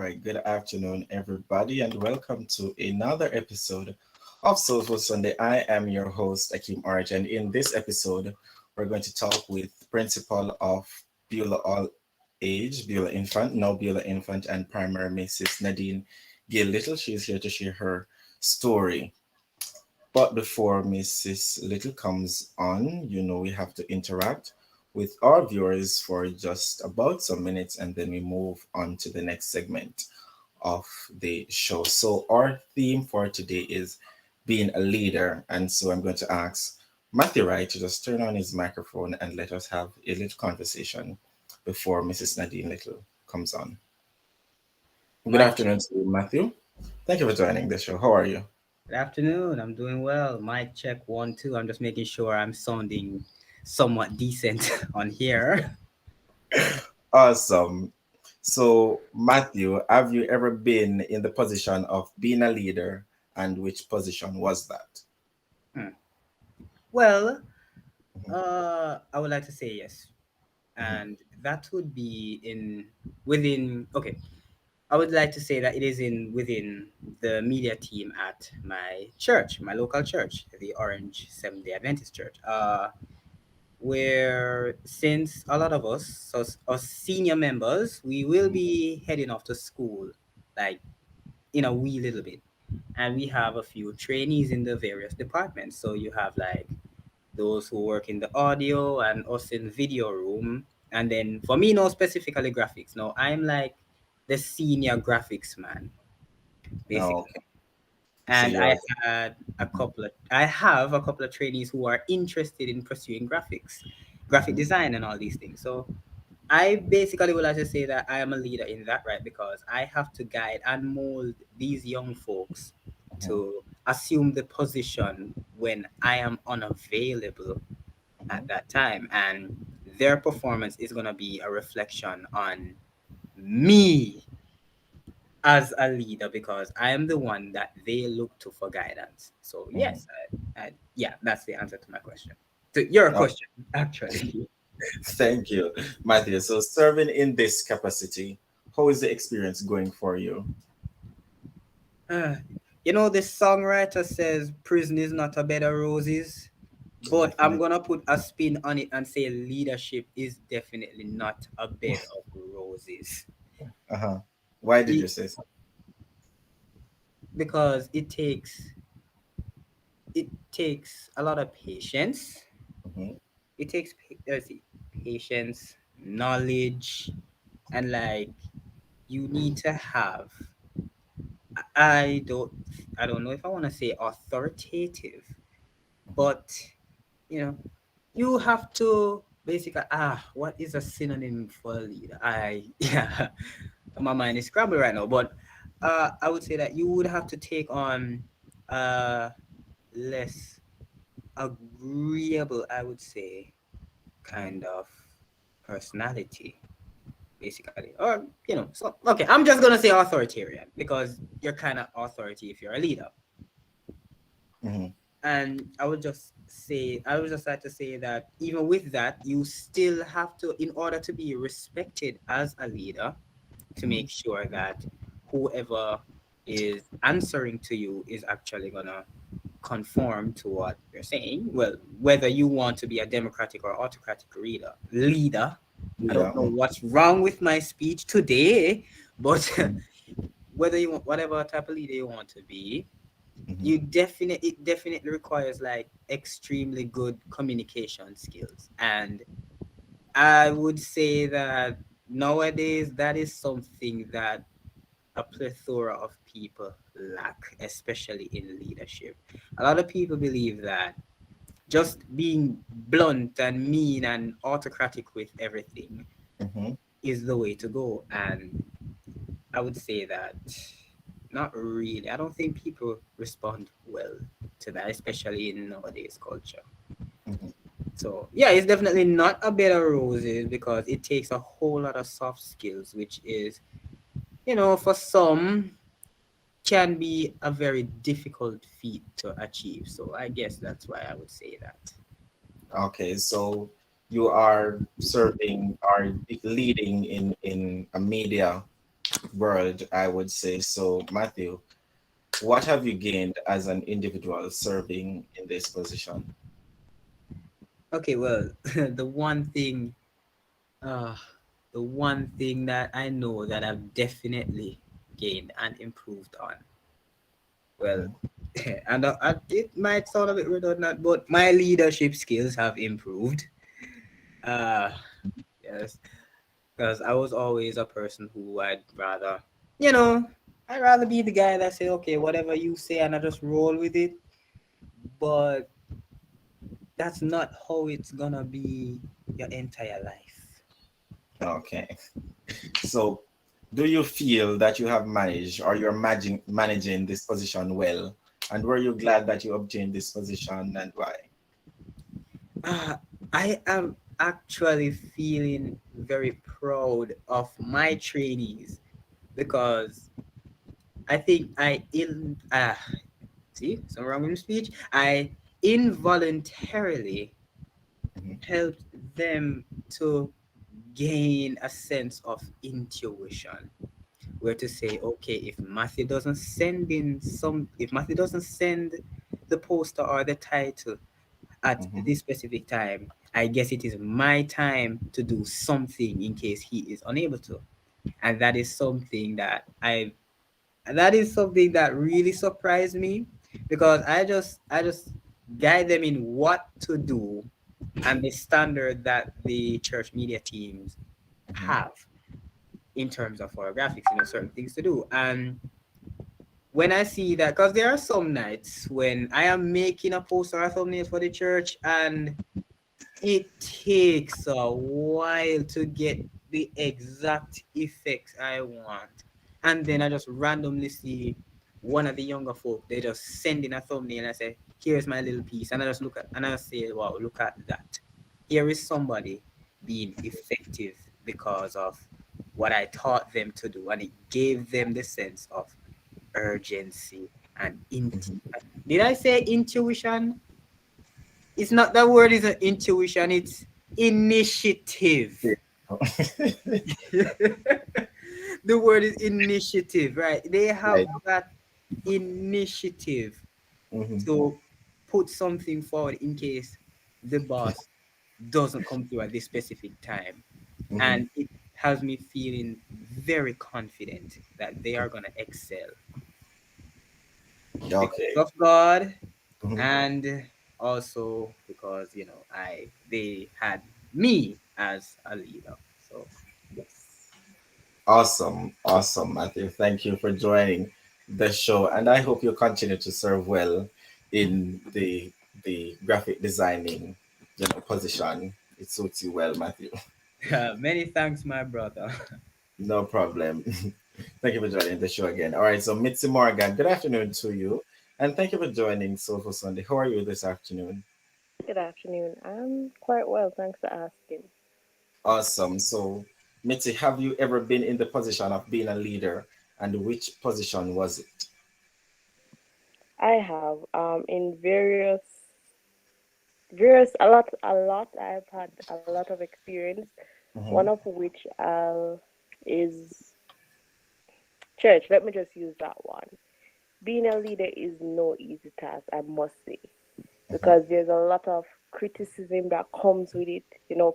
right, good afternoon, everybody, and welcome to another episode of Soulful Sunday. I am your host, Hakeem Orrett, and in this episode, we're going to talk with Principal of Beulah All Age, Beulah Infant, now Beulah Infant, and Primary Mrs. Nadine Gayle-Little. She's here to share her story. But before Mrs. Little comes on, we have to interact with our viewers for just about some minutes and then we move on to the next segment of the show. So, our theme for today is being a leader. And so, I'm going to ask Matthew Wright to just turn on his microphone and let us have a little conversation before Mrs. Nadine Little comes on. Good Mike, check. afternoon to you, Matthew. Thank you for joining the show. How are you? Good afternoon. I'm doing well. Mic check 1, 2. I'm just making sure I'm sounding somewhat decent on here. Awesome. So, Matthew, have you ever been in the position of being a leader, and which position was that? Hmm. Well, Mhm, I would like to say yes, mhm, and that would be in within. Okay, I would like to say that it is in within the media team at my church, my local church, the Orange Seventh Day Adventist Church. Where since a lot of us, so us senior members, we will mhm, be heading off to school, like in a wee little bit, and we have a few trainees in the various departments. So you have like those who work in the audio and us in video room, and then for me, no specifically graphics. No, I'm like the senior graphics man, oh, basically. okay. So And you're. Mhm, I have a couple of trainees who are interested in pursuing graphics, graphic mhm, design, and all these things. So I basically would like to say that I am a leader in that, right? Because I have to guide and mold these young folks mhm, to assume the position when I am unavailable at mhm, that time. And their performance is going to be a reflection on me as a leader because I am the one that they look to for guidance. So, mhm. yes, yeah, that's the answer to my question. To your Oh, question, actually. thank you, Matthew. So, serving in this capacity, how is the experience going for you? Uh, the songwriter says prison is not a bed of roses, but I'm Definitely. gonna put a spin on it and say leadership is definitely not a bed of roses. Uh-huh. Why did you It, say so? because it takes a lot of patience. Mhm, It takes let's see, patience, knowledge, and like you need to have. I don't I don't know if I want to say authoritative, mhm. but you know you have to basically what is a synonym for leader? Yeah, my mind is scrambled right now, but I would say that you would have to take on uh less agreeable, I would say, kind of personality, basically. Or so okay, I'm just gonna say authoritarian because you're kind of authority if you're a leader. Mhm, And I would just like to say that even with that, you still have to, in order to be respected as a leader, to mhm, make sure that whoever is answering to you is actually gonna conform to what you're saying. Well, whether you want to be a democratic or autocratic leader, I yeah. don't know what's wrong with my speech today, but Mhm, whether you want whatever type of leader you want to be, mhm, it definitely requires like extremely good communication skills. And I would say that nowadays that is something that a plethora of people lack, especially in leadership. A lot of people believe that just being blunt and mean and autocratic with everything mhm. is the way to go. And I would say that not really. I don't think people respond well to that, especially in nowadays culture. Mhm. So yeah, it's definitely not a bed of roses because it takes a whole lot of soft skills, which is, for some can be a very difficult feat to achieve. So I guess that's why I would say that. Okay, so you are serving, are leading in a media world, I would say. So, Matthew, what have you gained as an individual serving in this position? Okay, well, the one thing, uh, the one thing that I know that I've definitely gained and improved on, well, Mhm. and it might sound a bit redundant, but my leadership skills have improved. Uh, yes, because I was always a person who I'd rather, you know, I'd rather be the guy that say, okay, whatever you say, and I just roll with it. But that's not how it's gonna be your entire life. Okay. So, do you feel that you have managed or you're managing this position well? And were you glad that you obtained this position and why? Uh, I am actually feeling very proud of my trainees because I think I in see something wrong with my speech. I involuntarily Mhm. helped them to gain a sense of intuition where to say, okay, if Matthew doesn't send the poster or the title at Mhm. this specific time, I guess it is my time to do something in case he is unable to. And that is something that really surprised me because I just guide them in what to do and the standard that the church media teams Mhm. have in terms of photographics, certain things to do. And when I see that, because there are some nights when I am making a poster or thumbnail for the church and it takes a while to get the exact effects I want. And then I just randomly see one of the younger folk, they just send in a thumbnail and I say, here's my little piece. And I just look at and I say, wow, look at that. Here is somebody being effective because of what I taught them to do. And it gave them the sense of urgency and Mhm. did I say intuition? It's not that word is an intuition, it's initiative. The word is initiative, right? They have Right. that initiative Mhm. to put something forward in case the boss doesn't come through at this specific time. Mhm. And it has me feeling very confident that they are going to excel because Okay. of God Mhm. and also because they had me as a leader. So yes. Awesome. Awesome, Matthew. Thank you for joining the show. And I hope you continue to serve well in the graphic designing, position. It suits you well, Matthew. Many thanks, my brother. No problem. Thank you for joining the show again. All right, so Mitzi Morgan, good afternoon to you. And thank you for joining Soulful Sunday. How are you this afternoon? Good afternoon. I'm quite well, thanks for asking. Awesome. So, Mitzi, have you ever been in the position of being a leader? And which position was it? I have in various a lot I've had a lot of experience. One Hmm. of which is church. Let me just use that one. Being a leader is no easy task, I must say, Hmm. because there's a lot of criticism that comes with it.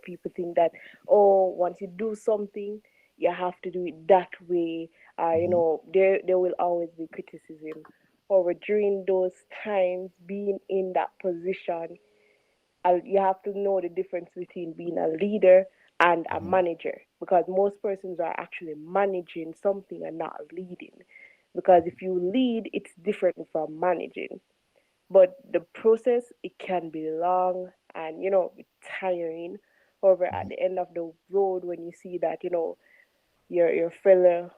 People think that, oh, once you do something, you have to do it that way. Hmm. There will always be criticism. However, during those times, being in that position, you have to know the difference between being a leader and a Hmm. manager, because most persons are actually managing something and not leading. Because if you lead, it's different from managing, but the process, it can be long and tiring. However, at the end of the road, when you see that your fellow,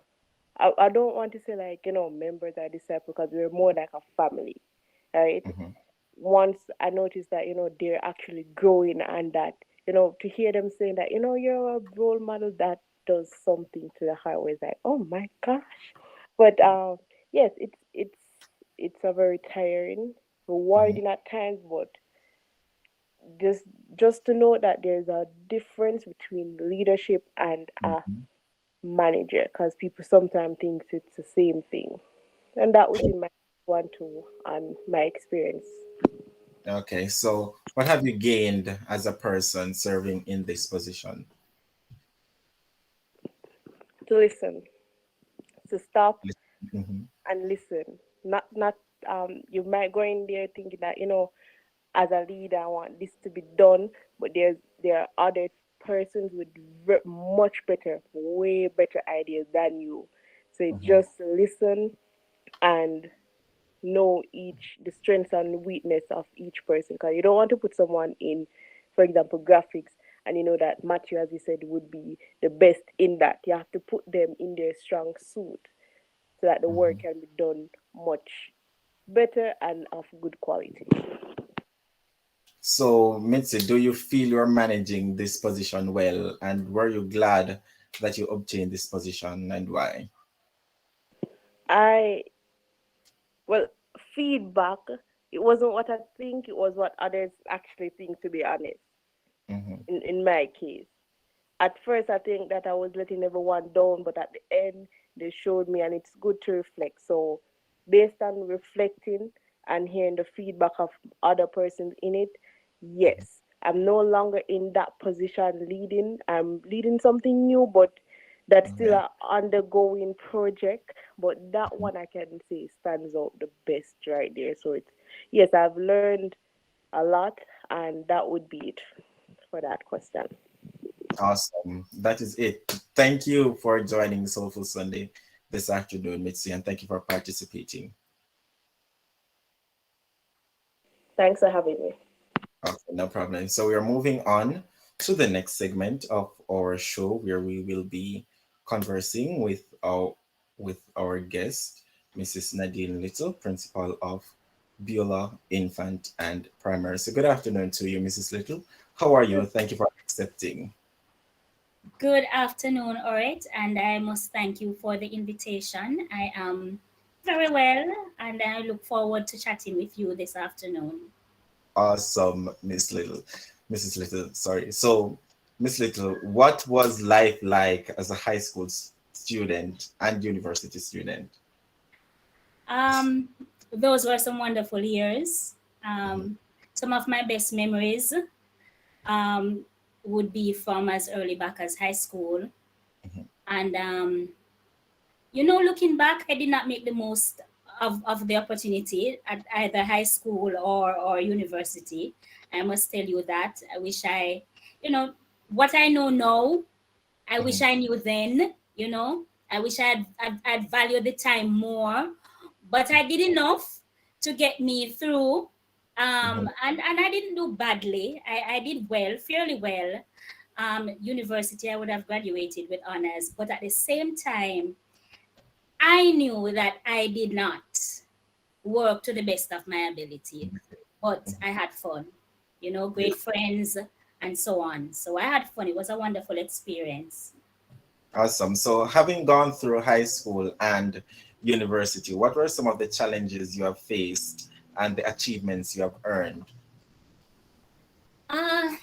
I don't want to say like members are disciples, because we're more like a family, right? Hmm. Once I noticed that they're actually growing, and that to hear them saying that you're a role model, that does something to the heart, where it's like, oh my gosh. But yes, it's a very tiring, Hmm. rewarding at times, but just just to know that there's a difference between leadership and a Hmm. manager, because people sometimes think it's the same thing. And that would be my one two and my experience. Okay, so what have you gained as a person serving in this position? To listen, to stop Mhm, and listen. Not you might go in there thinking that, as a leader I want this to be done, but there are other persons with much better, way better ideas than you. So mhm, just listen and know each the strengths and weakness of each person, because you don't want to put someone in, for example, graphics, and you know that Matthew, as you said, would be the best in that. You have to put them in their strong suit so that the work mhm. can be done much better and of good quality. So, Mitzi, do you feel you're managing this position well? And were you glad that you obtained this position and why? I Well, feedback, it wasn't what I think, it was what others actually think, to be honest, Hmm. in my case. At first, I think that I was letting everyone down, but at the end, they showed me, and it's good to reflect. So, based on reflecting and hearing the feedback of other persons in it, yes, I'm no longer in that position leading. I'm leading something new, but that's still Yeah. an undergoing project. But that one I can say stands out the best right there. So it's, yes, I've learned a lot, and that would be it for that question. Awesome. That is it. Thank you for joining Soulful Sunday this afternoon, Mitzi, and thank you for participating. Thanks for having me. Okay, no problem. So we are moving on to the next segment of our show where we will be conversing with our guest, Mrs. Nadine Little, Principal of Beulah Infant and Primary. So good afternoon to you, Mrs. Little. How are you? Thank you for accepting. Good afternoon, Orrett, and I must thank you for the invitation. I am very well, and I look forward to chatting with you this afternoon. Awesome, Miss Little. Mrs. Little, sorry. So, Miss Little, what was life like as a high school student and university student? Um, those were some wonderful years. Mhm, Some of my best memories um, would be from as early back as high school, mhm, and looking back, I did not make the most of the opportunity at either high school or university. I must tell you that. I wish you know, what I know now, I wish mhm, I knew then. I wish I'd valued the time more, but I did enough to get me through. mhm. And I didn't do badly. I did well, fairly well. University, I would have graduated with honors, but at the same time, I knew that I did not work to the best of my ability, but I had fun, Yeah, great friends and so on. So I had fun. It was a wonderful experience. awesome. So, having gone through high school and university, what were some of the challenges you have faced and the achievements you have earned? Uh,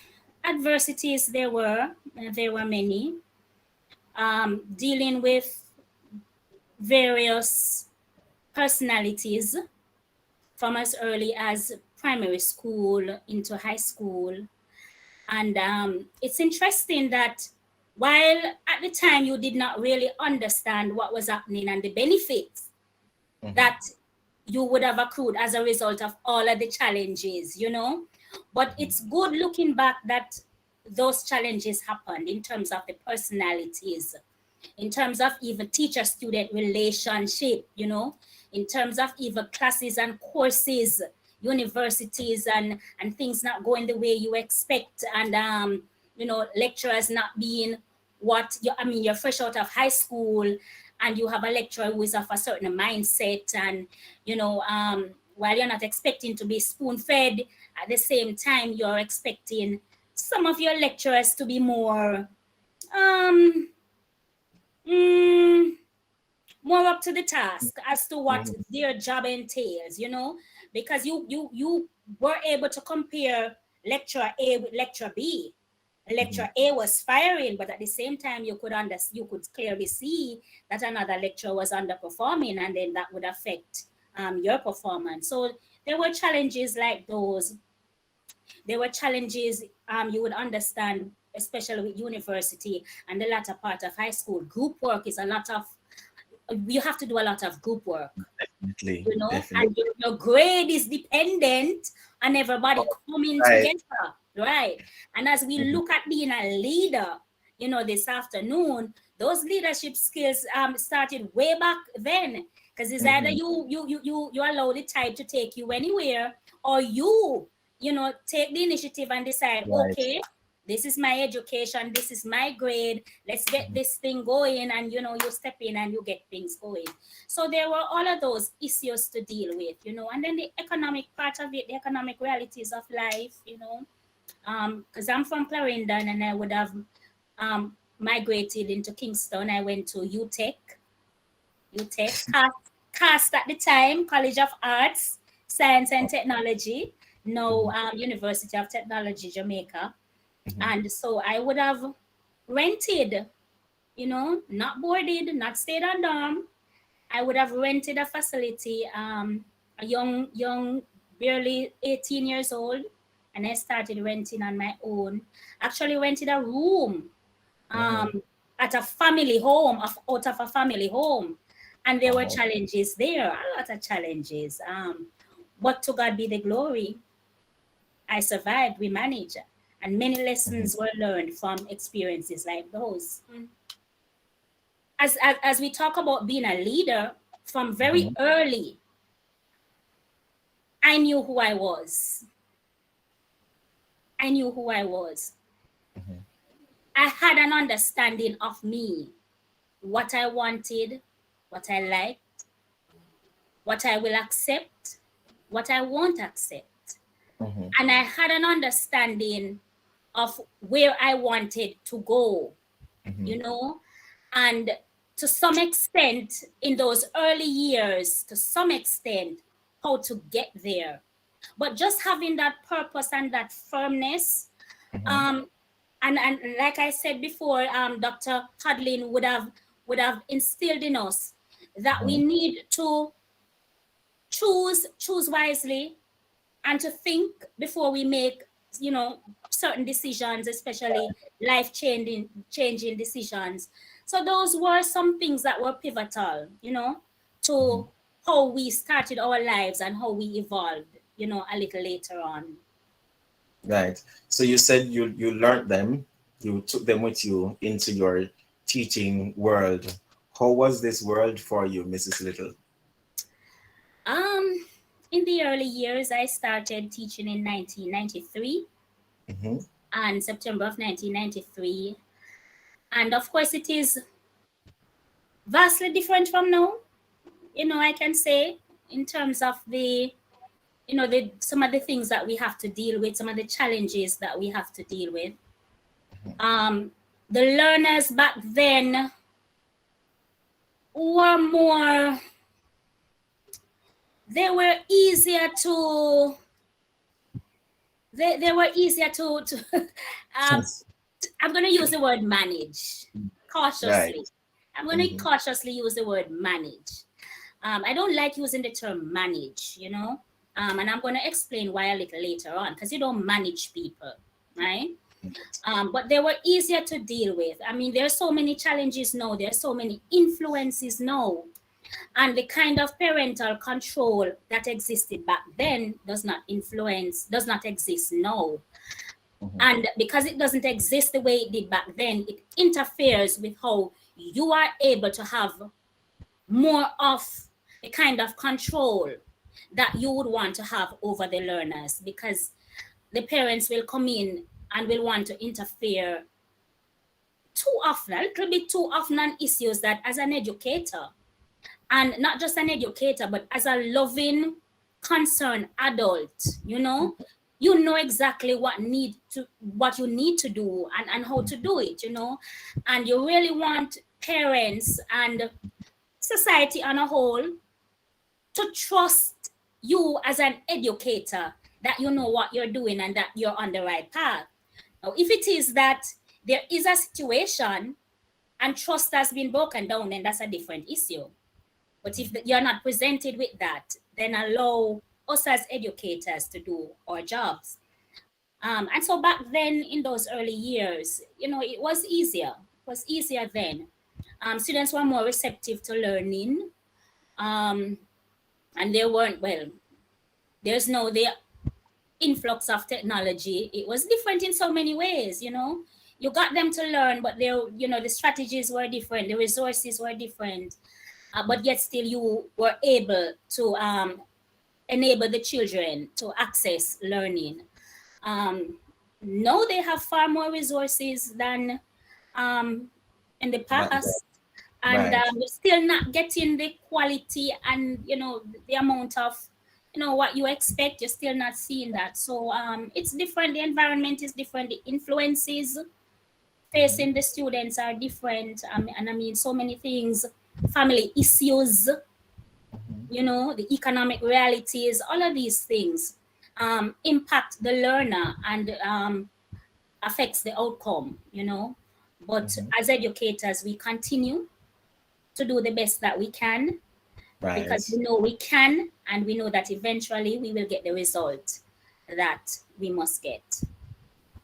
Adversities there were many. Dealing with various personalities from as early as primary school into high school. And it's interesting that while at the time you did not really understand what was happening and the benefits Mhm, that you would have accrued as a result of all of the challenges. But mhm, it's good looking back that those challenges happened in terms of the personalities, in terms of even teacher student relationship, in terms of even classes and courses, universities and things not going the way you expect, and lecturers not being what you I mean you're fresh out of high school and you have a lecturer who is of a certain mindset, and while you're not expecting to be spoon fed, at the same time you're expecting some of your lecturers to be more um mm, more up to the task as to what mhm, their job entails, because you were able to compare lecturer A with lecturer B, Lecturer A was firing, but at the same time, you could clearly see that another lecturer was underperforming, and then that would affect your performance. So there were challenges like those. There were challenges you would understand, especially with university and the latter part of high school. Group work is a lot of, you have to do a lot of group work, Definitely, you know, definitely. and your grade is dependent on everybody coming Right. together, right? And as we Mhm. look at being a leader, you know, this afternoon, those leadership skills started way back then, because it's either Mhm. you allow the tide to take you anywhere, or you know, take the initiative and decide, Right. okay, this is my education, this is my grade, let's get Mhm. this thing going, and you know, you step in and you get things going. So there were all of those issues to deal with, you know, and then the economic part of it, the economic realities of life, you know, because I'm from Clarendon and I would have migrated into Kingston. I went to UTech, CAST at the time, College of Arts, Science and Technology, now Mhm. University of Technology, Jamaica. Mhm. And so I would have rented, you know, not boarded, not stayed on dorm. I would have rented a facility, a young, barely 18 years old, and I started renting on my own. Actually rented a room um, Mhm. at a family home, out of a family home. And there were Wow. challenges there, a lot of challenges. But to God be the glory. I survived, we managed, and many Mhm. lessons were learned from experiences like those. As we talk about being a leader, from very Mhm. early, I knew who I was. I knew who I was. Mhm. I had an understanding of me, what I wanted, what I liked, what I will accept, what I won't accept. Mhm. And I had an understanding of where I wanted to go, you Mhm. know, and to some extent in those early years, to some extent, how to get there. But just having that purpose and that firmness, Mhm. um, and like I said before, Dr. Hadlin would have instilled in us that we Mhm. need to choose wisely and to think before we make, you know, certain decisions, especially life changing decisions. So those were some things that were pivotal, you know, Mhm. to how we started our lives and how we evolved, you know, a little later on. Right. So you said you learned them, you took them with you into your teaching world. How was this world for you, Mrs. Little? um in the early years, I started teaching in 1993, Mhm. and September of 1993, and of course it is vastly different from now, you know, I can say, in terms of the, you know, the some of the things that we have to deal with, some of the challenges that we have to deal with. um the learners back then were more, they were easier to, they were easier to um I'm going to use the word manage Right. cautiously. I'm going to Mhm. cautiously use the word manage. I don't like using the term manage, you know, and I'm going to explain why a little later on, because you don't manage people, right? But they were easier to deal with. I mean, there's so many challenges now, there's so many influences now, and the kind of parental control that existed back then does not exist now. Mhm. And because it doesn't exist the way it did back then, it interferes with how you are able to have more of the kind of control that you would want to have over the learners, because the parents will come in and will want to interfere too often, a little bit too often, on issues that, as an educator, and not just an educator, but as a loving, concerned adult, you know exactly what you need to do, and how to do it, and you really want parents and society on a whole to trust you as an educator, that you know what you're doing and that you're on the right path. Now, if it is that there is a situation and trust has been broken down, then that's a different issue. But if you're not presented with that, then allow us as educators to do our jobs. And so back then in those early years, it was easier. It was easier then. Students were more receptive to learning. Um, and they weren't, well, there's no the influx of technology. It was different in so many ways. You got them to learn, but the strategies were different, the resources were different, but yet still you were able to enable the children to access learning. um, Now they have far more resources than um, in the Back then. past, and Right. we're still not getting the quality and the amount of what you expect. You're still not seeing that. So it's different. The environment is different. The influences Mhm. facing the students are different. And I mean, so many things, family issues, Mhm. the economic realities, all of these things impact the learner and affects the outcome. But Mhm. as educators, we continue to do the best that we can, Right. because we know we can, and we know that eventually we will get the result that we must get.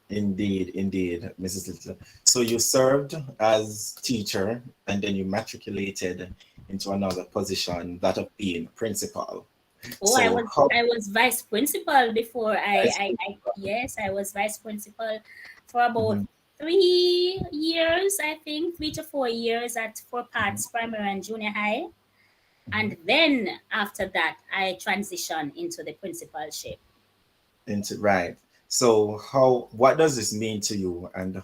Indeed, indeed, Mrs. Little. So you served as teacher and then you matriculated into another position, that of being principal. Oh, I So was how I was vice principal before. I, vice I, I principal? Yes, I was vice principal for about Mhm. 3 years, I think, 3 to 4 years at Four Mhm. Parts Primary and Junior High. Mhm. And then after that, I transitioned into the principalship. Into right. So what does this mean to you? And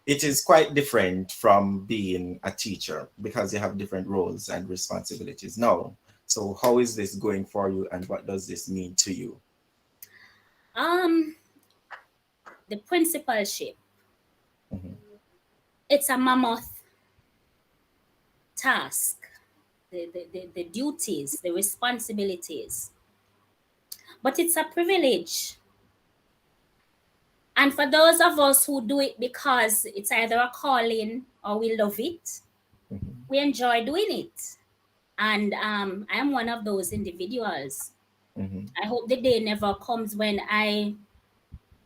it is quite different from being a teacher because you have different roles and responsibilities now. So how is this going for you and what does this mean to you? Um, the principalship, Mhm. it's a mammoth task. The duties, the responsibilities, but it's a privilege. And for those of us who do it because it's either a calling or we love it, Mhm. we enjoy doing it. And I am one of those individuals. Mhm. I hope the day never comes when I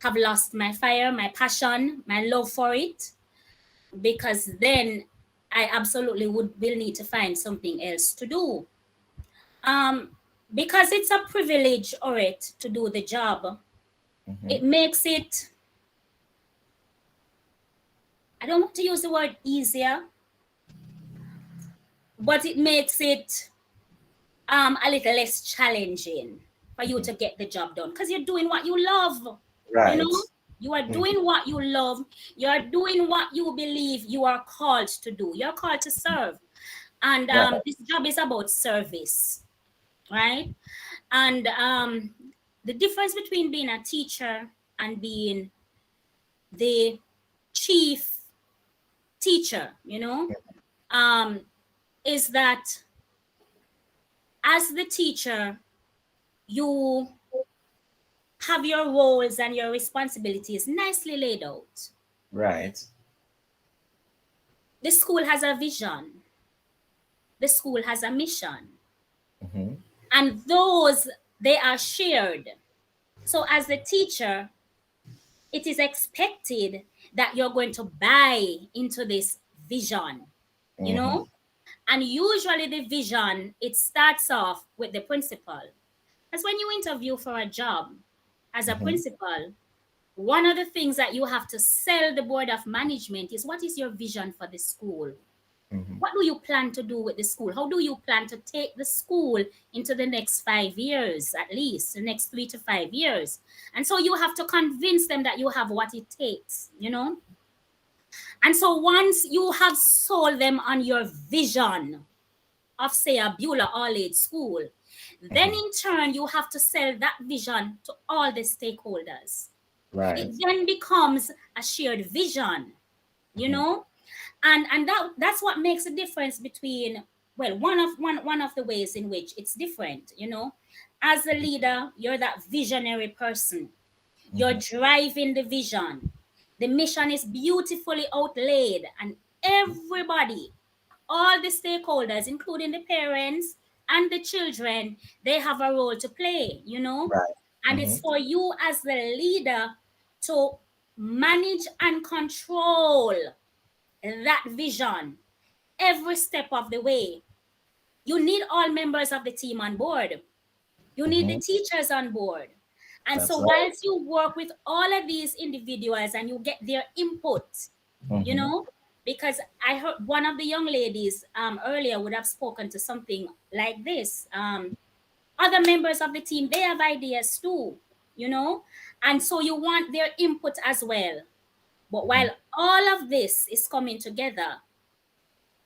have lost my fire, my passion, my love for it, because then I absolutely will need to find something else to do. Um, because it's a privilege, Orrett, to do the job. Mhm. It makes it, I don't want to use the word easier, but it makes it a little less challenging for you Mhm. to get the job done, because you're doing what you love. You Right. know, you are Mhm. doing what you love. You are doing what you believe you are called to do. You're called to serve, and Right. this job is about service, right? And the difference between being a teacher and being the chief teacher, um, is that as the teacher, you have your roles and your responsibilities nicely laid out. Right. The school has a vision, the school has a mission, Mhm. and those, they are shared. So as the teacher, it is expected that you're going to buy into this vision, you Mhm. know? And usually the vision, it starts off with the principal. Because when you interview for a job as a Mhm. principal, one of the things that you have to sell the board of management is, what is your vision for the school? Mhm. What do you plan to do with the school? How do you plan to take the school into the next 5 years, at least the next 3 to 5 years? And so you have to convince them that you have what it takes. And so once you have sold them on your vision of, say, a Beulah All Age School, then Mhm. in turn you have to sell that vision to all the stakeholders. Right. It then becomes a shared vision, you Mhm. know, and that's what makes a difference between, well, one of the ways in which it's different. As a leader, you're that visionary person. You're Mhm. driving the vision. The mission is beautifully outlaid, and everybody, all the stakeholders, including the parents and the children, they have a role to play, you know? Right. And Mm-hmm. it's for you as the leader to manage and control that vision every step of the way. You need all members of the team on board. You need the Mm-hmm. teachers on board. And so That's right. whilst you work with all of these individuals and you get their input, you Mm-hmm. know, because I heard one of the young ladies earlier would have spoken to something like this. Other members of the team, they have ideas too, you know, and so you want their input as well. But Mm-hmm. while all of this is coming together,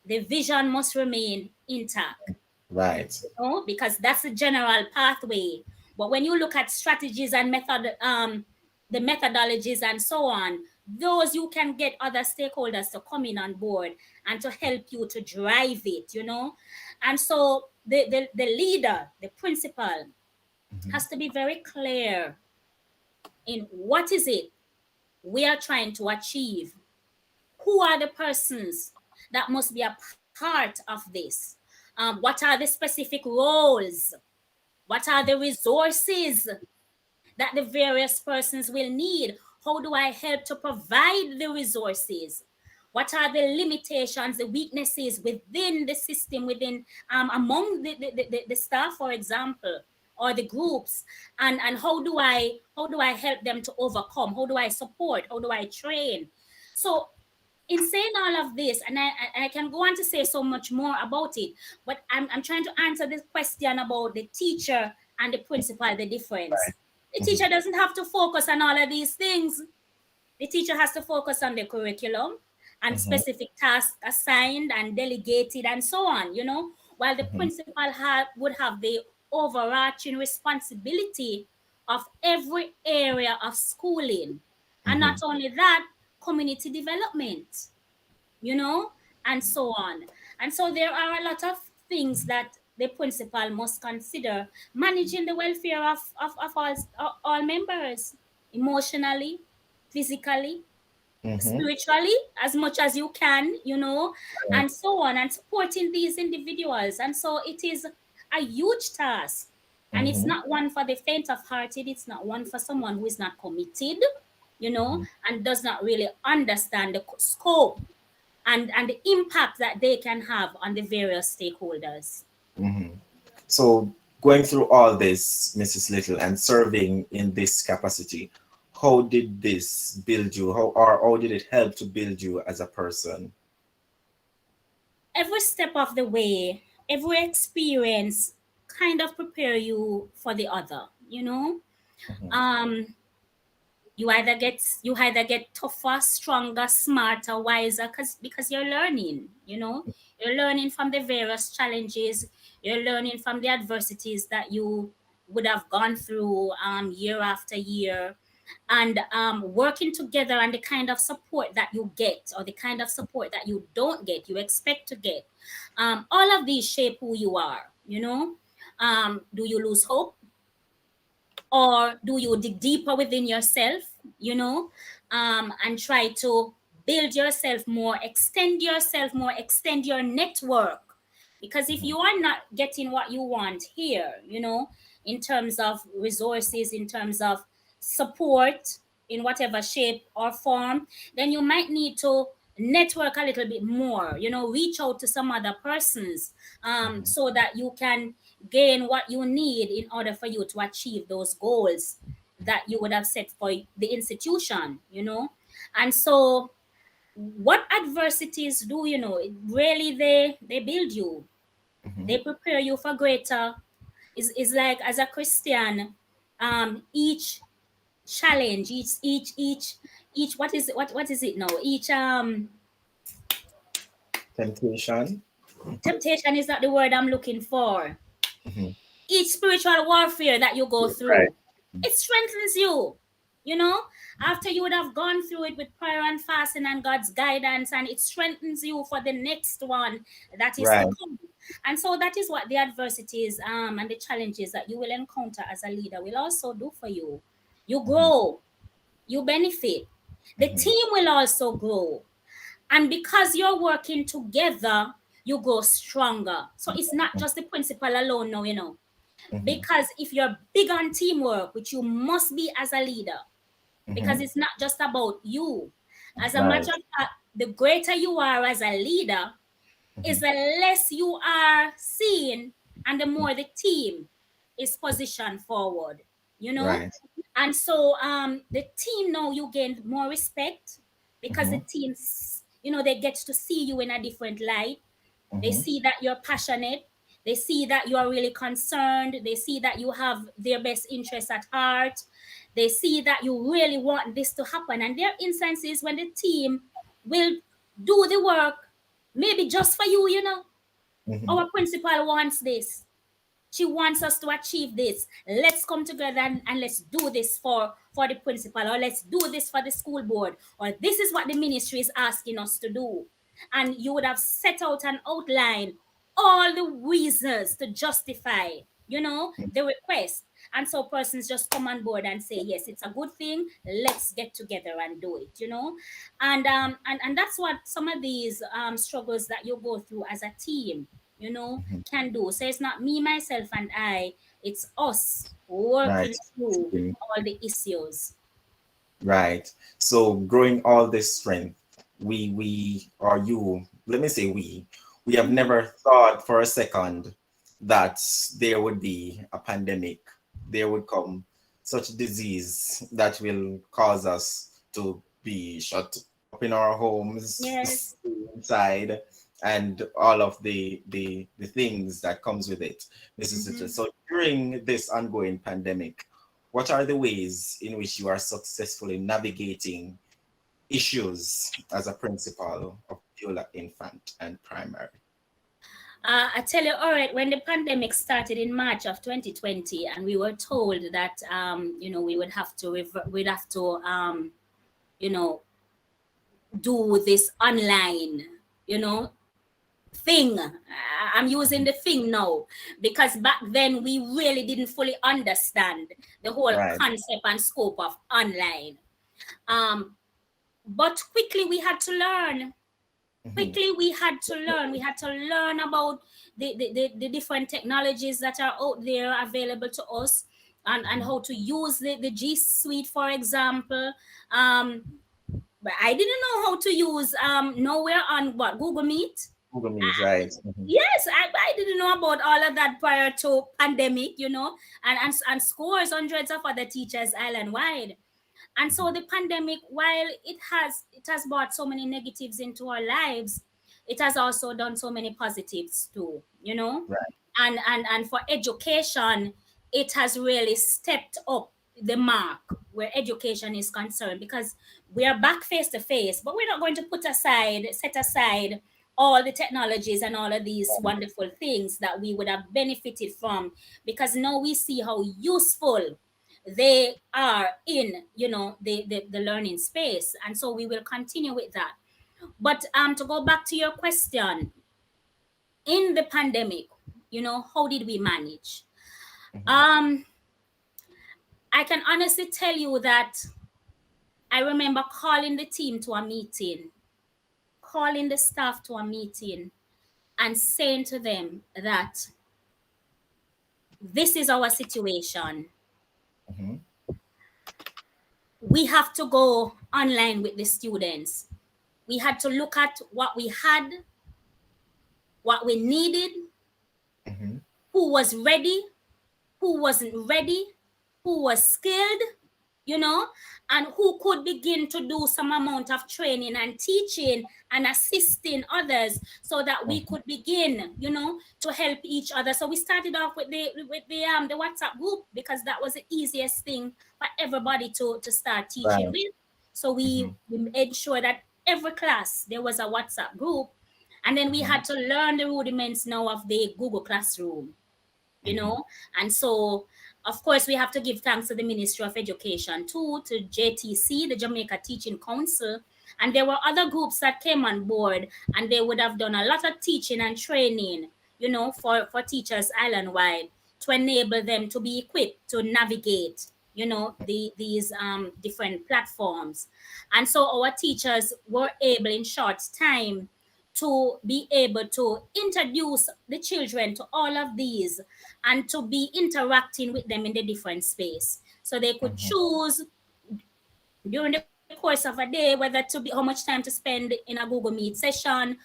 the vision must remain intact, Right. you know, because that's the general pathway. But when you look at strategies and the methodologies and so on, those you can get other stakeholders to come in on board and to help you to drive it, you know. And so the leader, the principal, Mm-hmm. has to be very clear in what is it we are trying to achieve. Who are the persons that must be a part of this? What are the specific roles? What are the resources that the various persons will need? How do I help to provide the resources? What are the limitations, the weaknesses within the system, within among the staff, for example, or the groups, and how do I help them to overcome? How do I support? How do I train? So in saying all of this, and I can go on to say so much more about it, but I'm trying to answer this question about the teacher and the principal, the difference. The Mm-hmm. teacher doesn't have to focus on all of these things. The teacher has to focus on the curriculum and Mm-hmm. specific tasks assigned and delegated and so on, you know, while the Mm-hmm. principal would have the overarching responsibility of every area of schooling. And Mm-hmm. not only that, community development, you know, and so on. And so there are a lot of things that the principal must consider managing the welfare of all members emotionally, physically, Mm-hmm. spiritually, as much as you can, you know, and so on, and supporting these individuals. And so it is a huge task. And it's Mm-hmm. not one for the faint of hearted, it's not one for someone who is not committed, you know, and does not really understand the scope and the impact that they can have on the various stakeholders. Mm-hmm. So, going through all this, Mrs. Little, and serving in this capacity, how did this build you? How did it help to build you as a person? Every step of the way, every experience kind of prepare you for the other, you know. Mm-hmm. Um, you either get tougher, stronger, smarter, wiser, because you're learning, you know. You're learning from the various challenges, you're learning from the adversities that you would have gone through year after year, and working together, and the kind of support that you get or the kind of support that you don't get, you expect to get, all of these shape who you are, you know. Do you lose hope, or do you dig deeper within yourself, you know, and try to build yourself more, extend your network? Because if Mm-hmm. you are not getting what you want here, you know, in terms of resources, in terms of support, in whatever shape or form, then you might need to network a little bit more, you know, reach out to some other persons, Mm-hmm. so that you can gain what you need in order for you to achieve those goals that you would have set for the institution, you know. And so what adversities do, you know, it really they build you, Mm-hmm. they prepare you for greater. Is like, as a Christian, each challenge, each what is it now, each Temptation. temptation is not the word I'm looking for. Mm-hmm. Each spiritual warfare that you go Right. through, it strengthens you, you know, after you would have gone through it with prayer and fasting and God's guidance, and it strengthens you for the next one that is to Right. come. And so that is what the adversities and the challenges that you will encounter as a leader will also do for you. You Mm-hmm. grow, you benefit. The team will also grow. And because you're working together, you grow stronger. So it's not just the principal alone now, because if you're big on teamwork, which you must be as a leader, because it's not just about you. As a Right. matter of fact, the greater you are as a leader, is the less you are seen and the more the team is positioned forward, Right. And so the team now you gain more respect because the teams, they get to see you in a different light. They see that you're passionate. They see that you are really concerned. They see that you have their best interests at heart. They see that you really want this to happen. And there are instances when the team will do the work, maybe just for you, Our principal wants this. She wants us to achieve this. Let's come together and let's do this for the principal, or let's do this for the school board, or this is what the ministry is asking us to do. And you would have set out an outline, all the reasons to justify, the request. And so persons just come on board and say, yes, it's a good thing. Let's get together and do it, and that's what some of these struggles that you go through as a team, can do. So it's not me, myself, and I. It's us Right. working through all the issues. Right. So growing all this strength, we or you, let me say we have never thought for a second that there would be a pandemic. There would come such disease that will cause us to be shut up in our homes, Yes. inside, and all of the things that comes with it. This is it. Mhm. So during this ongoing pandemic, what are the ways in which you are successfully navigating issues as a principal of Beulah Infant and Primary? I tell you, Orrett, when the pandemic started in March of 2020, and we were told that, we would have to, you know, do this online, thing. I'm using the thing now because back then we really didn't fully understand the whole Right. concept and scope of online. But quickly we had to learn. Quickly we had to learn. We had to learn about the different technologies that are out there available to us, and how to use the G Suite, for example. But I didn't know how to use nowhere on what Google Meet. Google Meet, right? Yes, I didn't know about all of that prior to pandemic, and scores, hundreds of other teachers island wide. And so the pandemic, while it has brought so many negatives into our lives, it has also done so many positives too, Right. and for education, it has really stepped up the mark where education is concerned, because we are back face to face, but we're not going to set aside all the technologies and all of these wonderful things that we would have benefited from, because now we see how useful they are in the learning space, and so we will continue with that. But to go back to your question, in the pandemic, how did we manage? um I can honestly tell you that I remember calling the team to a meeting, calling the staff to a meeting, and saying to them that this is our situation. Mhm. We have to go online with the students. We had to look at what we had, what we needed, Mhm. who was ready, who wasn't ready, who was skilled, and who could begin to do some amount of training and teaching and assisting others, so that we could begin, to help each other. So we started off with the WhatsApp group, because that was the easiest thing for everybody to start teaching Right. with. So we made sure that every class there was a WhatsApp group, and then we had to learn the rudiments now of the Google Classroom, and so of course we have to give thanks to the Ministry of Education too, to JTC, the Jamaica Teaching Council, and there were other groups that came on board, and they would have done a lot of teaching and training, for teachers island wide, to enable them to be equipped to navigate, these different platforms. And so our teachers were able in short time to be able to introduce the children to all of these and to be interacting with them in the different space. So they could Mhm. choose during the course of a day whether to be how much time to spend in a Google Meet session,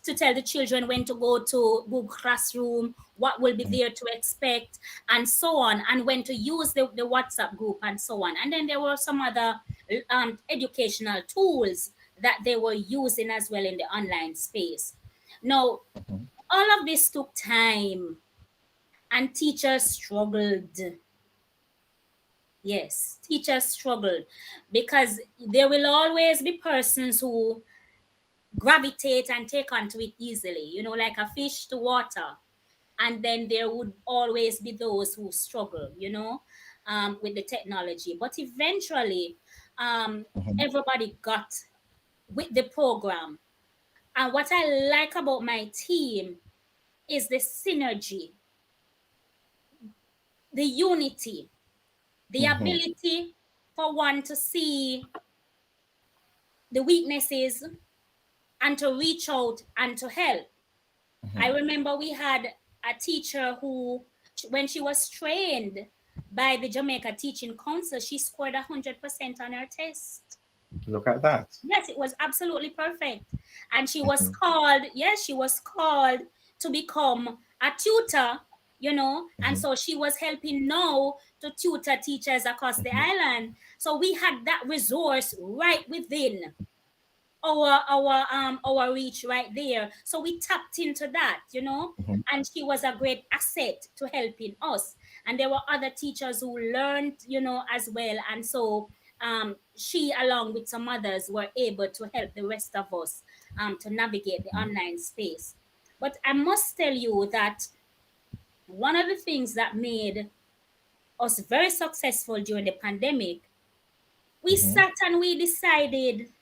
to tell the children when to go to Google Classroom, what will be Mhm. there to expect, and so on, and when to use the WhatsApp group and so on. And then there were some other educational tools that they were using as well in the online space. Now, Mhm. all of this took time, and teachers struggled. Yes, teachers struggled because there will always be persons who gravitate and take onto it easily, like a fish to water. And then there would always be those who struggle, with the technology. But eventually, Mhm. everybody got with the program. And what I like about my team is the synergy, the unity, the Mhm. ability for one to see the weaknesses and to reach out and to help. I Mhm. remember we had a teacher who, when she was trained by the Jamaica Teaching Council, she scored 100% on her test. Look at that. Yes, it was absolutely perfect. And Mhm. she was called to become a tutor, and Mhm. so she was helping now to tutor teachers across the Mhm. island. So we had that resource right within our reach right there, so we tapped into that, Mhm. and she was a great asset to helping us. And there were other teachers who learned, as well. And so she, along with some others, were able to help the rest of us to navigate the Mhm. online space. But I must tell you that one of the things that made us very successful during the pandemic, we Mhm. sat and we decided,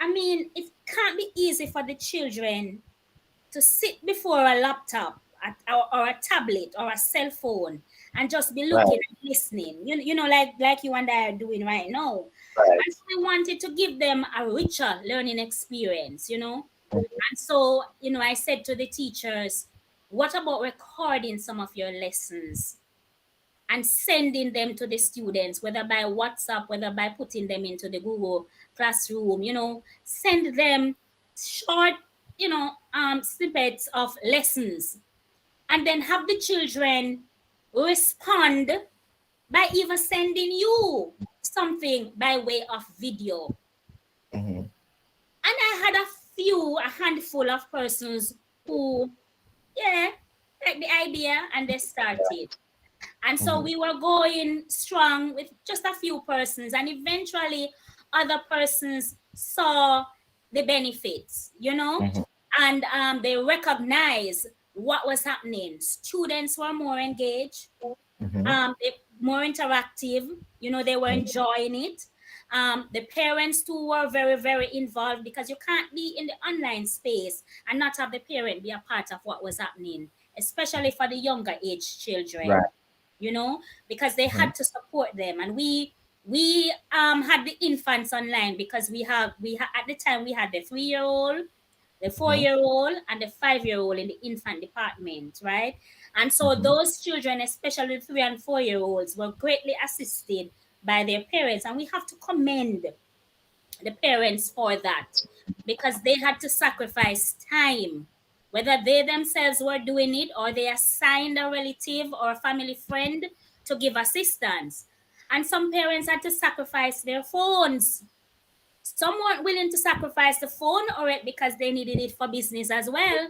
I mean, it can't be easy for the children to sit before a laptop or a tablet or a cell phone and just be Right. looking and listening, like you and I are doing right now. And Right. so we wanted to give them a richer learning experience. Mhm. And so, I said to the teachers, what about recording some of your lessons and sending them to the students, whether by WhatsApp, whether by putting them into the Google Classroom, send them short, snippets of lessons, and then have the children respond by even sending you something by way of video. Mhm. And I had a handful of persons who, yeah, like the idea and they started. And so Mhm. we were going strong with just a few persons, and eventually other persons saw the benefits, Mhm. and they recognized what was happening. Students were more engaged, Mhm. more interactive, they were Mhm. enjoying it. The parents too were very, very involved, because you can't be in the online space and not have the parent be a part of what was happening, especially for the younger age children, Right. because they Mhm. had to support them. And we had the infants online, because at the time we had the 3-year old, the four Mhm. year old, and the 5-year old in the infant department, right? And so Mhm. those children, especially the 3 and 4 year olds, were greatly assisted by their parents. And we have to commend the parents for that, because they had to sacrifice time, whether they themselves were doing it or they assigned a relative or a family friend to give assistance. And some parents had to sacrifice their phones. Some weren't willing to sacrifice the phone or it because they needed it for business as well.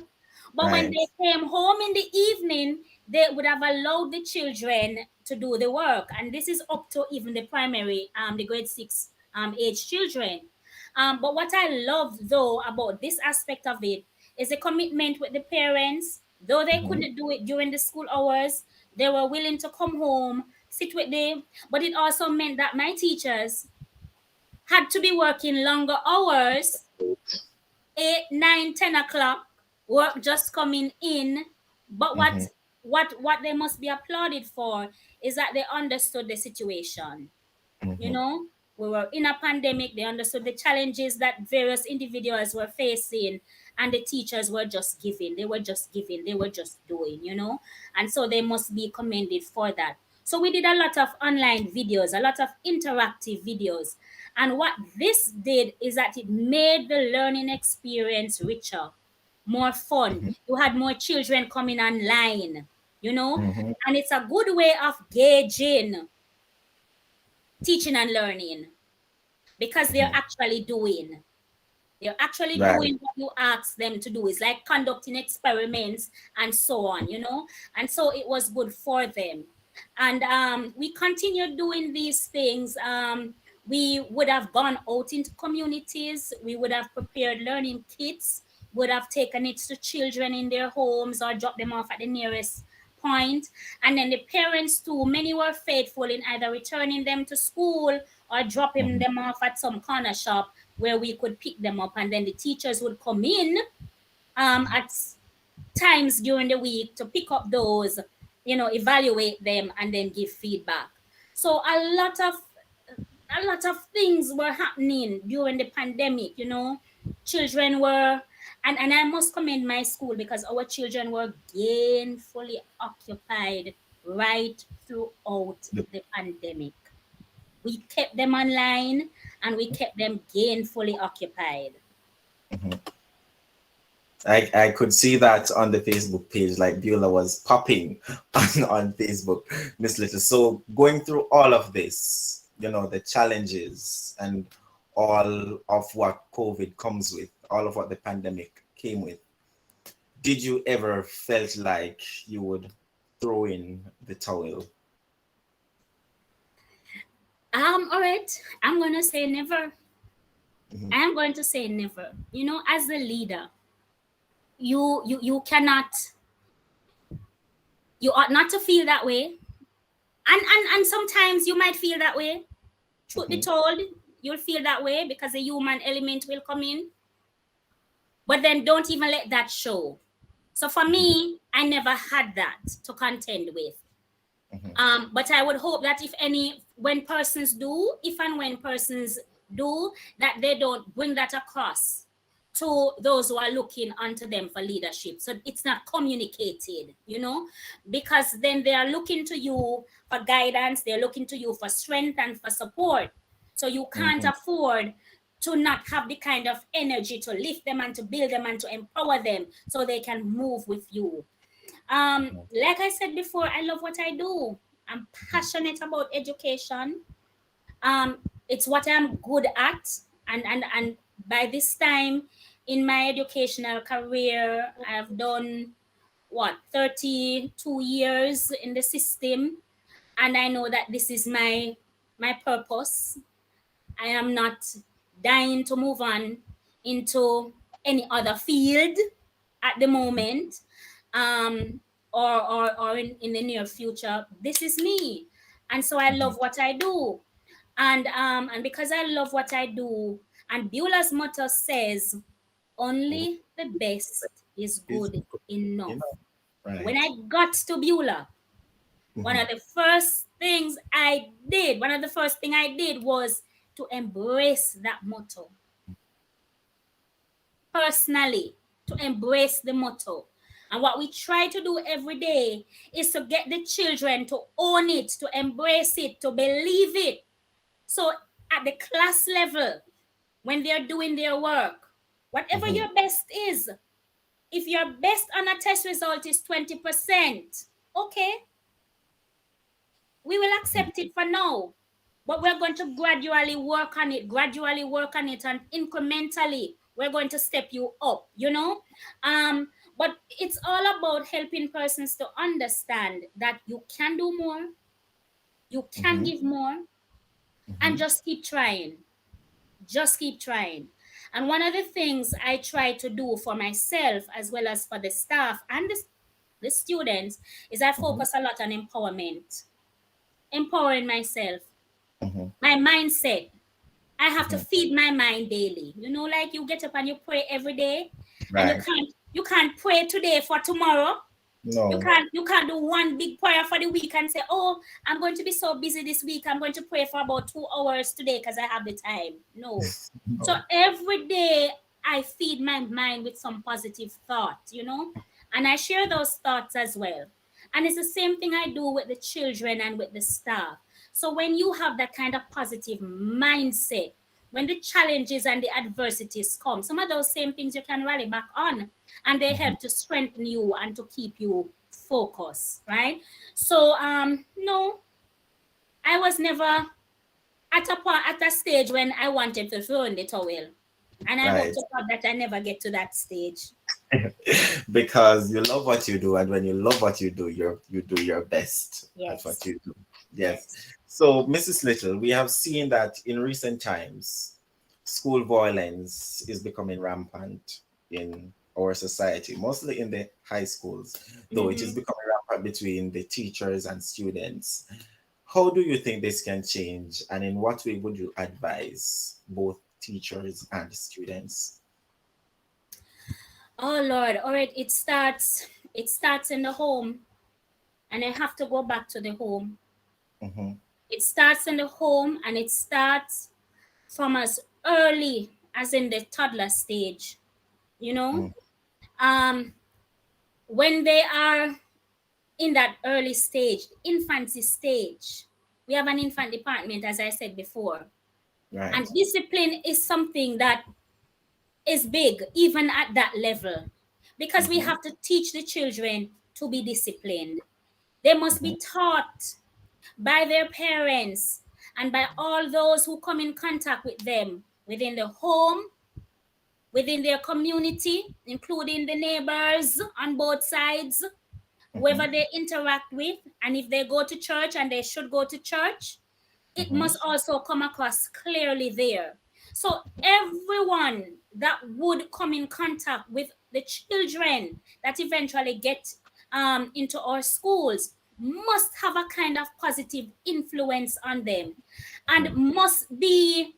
But when Right. they came home in the evening, they would have allowed the children to do the work. And this is up to even the primary, the grade 6 age children. But what I love though about this aspect of it is the commitment with the parents. Though they Mhm. couldn't do it during the school hours, they were willing to come home, sit with them. But it also meant that my teachers had to be working longer hours, 8, 9, 10 o'clock, work just coming in. But what Mhm. what they must be applauded for is that they understood the situation. You Mm-hmm. know, we were in a pandemic. They understood the challenges that various individuals were facing, and the teachers were just giving. They were just giving. They were just doing, and so they must be commended for that. So we did a lot of online videos, a lot of interactive videos. And what this did is that it made the learning experience richer, more fun. Mm-hmm. You had more children coming online, Mm-hmm. and it's a good way of gauging teaching and learning because they're Mm-hmm. actually doing. They're actually Right. doing what you ask them to do. It's like conducting experiments and so on. And so it was good for them. And we continued doing these things. We would have gone out into communities. We would have prepared learning kits, would have taken it to children in their homes or dropped them off at the nearest point. And then the parents too, many were faithful in either returning them to school or dropping Mm-hmm. them off at some corner shop where we could pick them up, and then the teachers would come in at times during the week to pick up those, evaluate them and then give feedback. So a lot of things were happening during the pandemic. Children were, and I must commend my school because our children were gainfully occupied right throughout The- the pandemic. We kept them online and we kept them gainfully occupied. mhm. I could see that on the Facebook page, like Beulah was popping on Facebook, Miss Little. So going through all of this, the challenges and all of what COVID comes with, all of what the pandemic came with, did you ever felt like you would throw in the towel? Orrett, I'm gonna say never. Mhm. I am going to say never. As a leader, you cannot, you ought not to feel that way. And sometimes you might feel that way. Truth be Mhm. told, you'll feel that way because a human element will come in. But then don't even let that show. So for Mhm. me, I never had that to contend with. Mhm. But I would hope that when persons do, if and when persons do, that they don't bring that across to those who are looking onto them for leadership. So it's not communicated, because then they are looking to you for guidance, they're looking to you for strength and for support. So you can't Mhm. afford to not have the kind of energy to lift them and to build them and to empower them so they can move with you. Like I said before, I love what I do. I'm passionate about education. It's what I'm good at, and by this time in my educational career, I've done 32 years in the system, and I know that this is my purpose. I am not dying to move on into any other field at the moment, um, or in the near future. This is me, and so I Mhm. love what I do, and because I love what I do, and Beulah's motto says, Oh, "Only the best is it's good good, enough." When right. I got to Beulah, one Mhm. of the first things I did, one of the first thing I did was to embrace that motto personally, to embrace the motto. And what we try to do every day is to get the children to own it, to embrace it, to believe it. So at the class level, when they're doing their work, whatever Mhm. your best is, if your best on a test result is 20%, okay, we will Mhm. accept it for now. But we're going to gradually work on it, and incrementally, we're going to step you up. But it's all about helping persons to understand that you can do more, you can Mhm. give more, and Mhm. just keep trying. Just keep trying. And one of the things I try to do for myself as well as for the staff and the students is I Mhm. focus a lot on empowerment, empowering myself, Mhm. my mindset. I have to Mhm. feed my mind daily. Like you get up and you pray every day, and you Right. can't you can't pray today for tomorrow. No. You can't do one big prayer for the week and say, oh, I'm going to be so busy this week. I'm going to pray for about 2 hours today because I have the time. No. So No. every day I feed my mind with some positive thought, and I share those thoughts as well. And it's the same thing I do with the children and with the staff. So when you have that kind of positive mindset, when the challenges and the adversities come, some of those same things you can rally back on, and they Mhm. help to strengthen you and to keep you focused, right? So no, I was never at a stage when I wanted to throw in the towel. And I hope Right. to God that I never get to that stage. Because you love what you do, and when you love what you do, you do your best at what Yes. you do. Yes. Yes. So, Mrs. Little, we have seen that in recent times, school violence is becoming rampant in our society, mostly in the high schools, though it is Mm-hmm. becoming rampant between the teachers and students. How do you think this can change, and in what way would you advise both teachers and students? Oh Lord, all right, it starts in the home, and I have to go back to the home. Mm-hmm. It starts in the home, and it starts from as early as in the toddler stage, you know? Um when they are in that early stage, infancy stage. We have an infant department, as I said before. And Right. discipline is something that is big, even at that level, because we Mm-hmm. have to teach the children to be disciplined. They must Mm-hmm. be taught by their parents and by all those who come in contact with them within the home, within their community, including the neighbors on both sides, Mm-hmm. whoever they interact with, and if they go to church and they should go to church, it Mm-hmm. must also come across clearly there. So everyone that would come in contact with the children that eventually get into our schools must have a kind of positive influence on them, and must be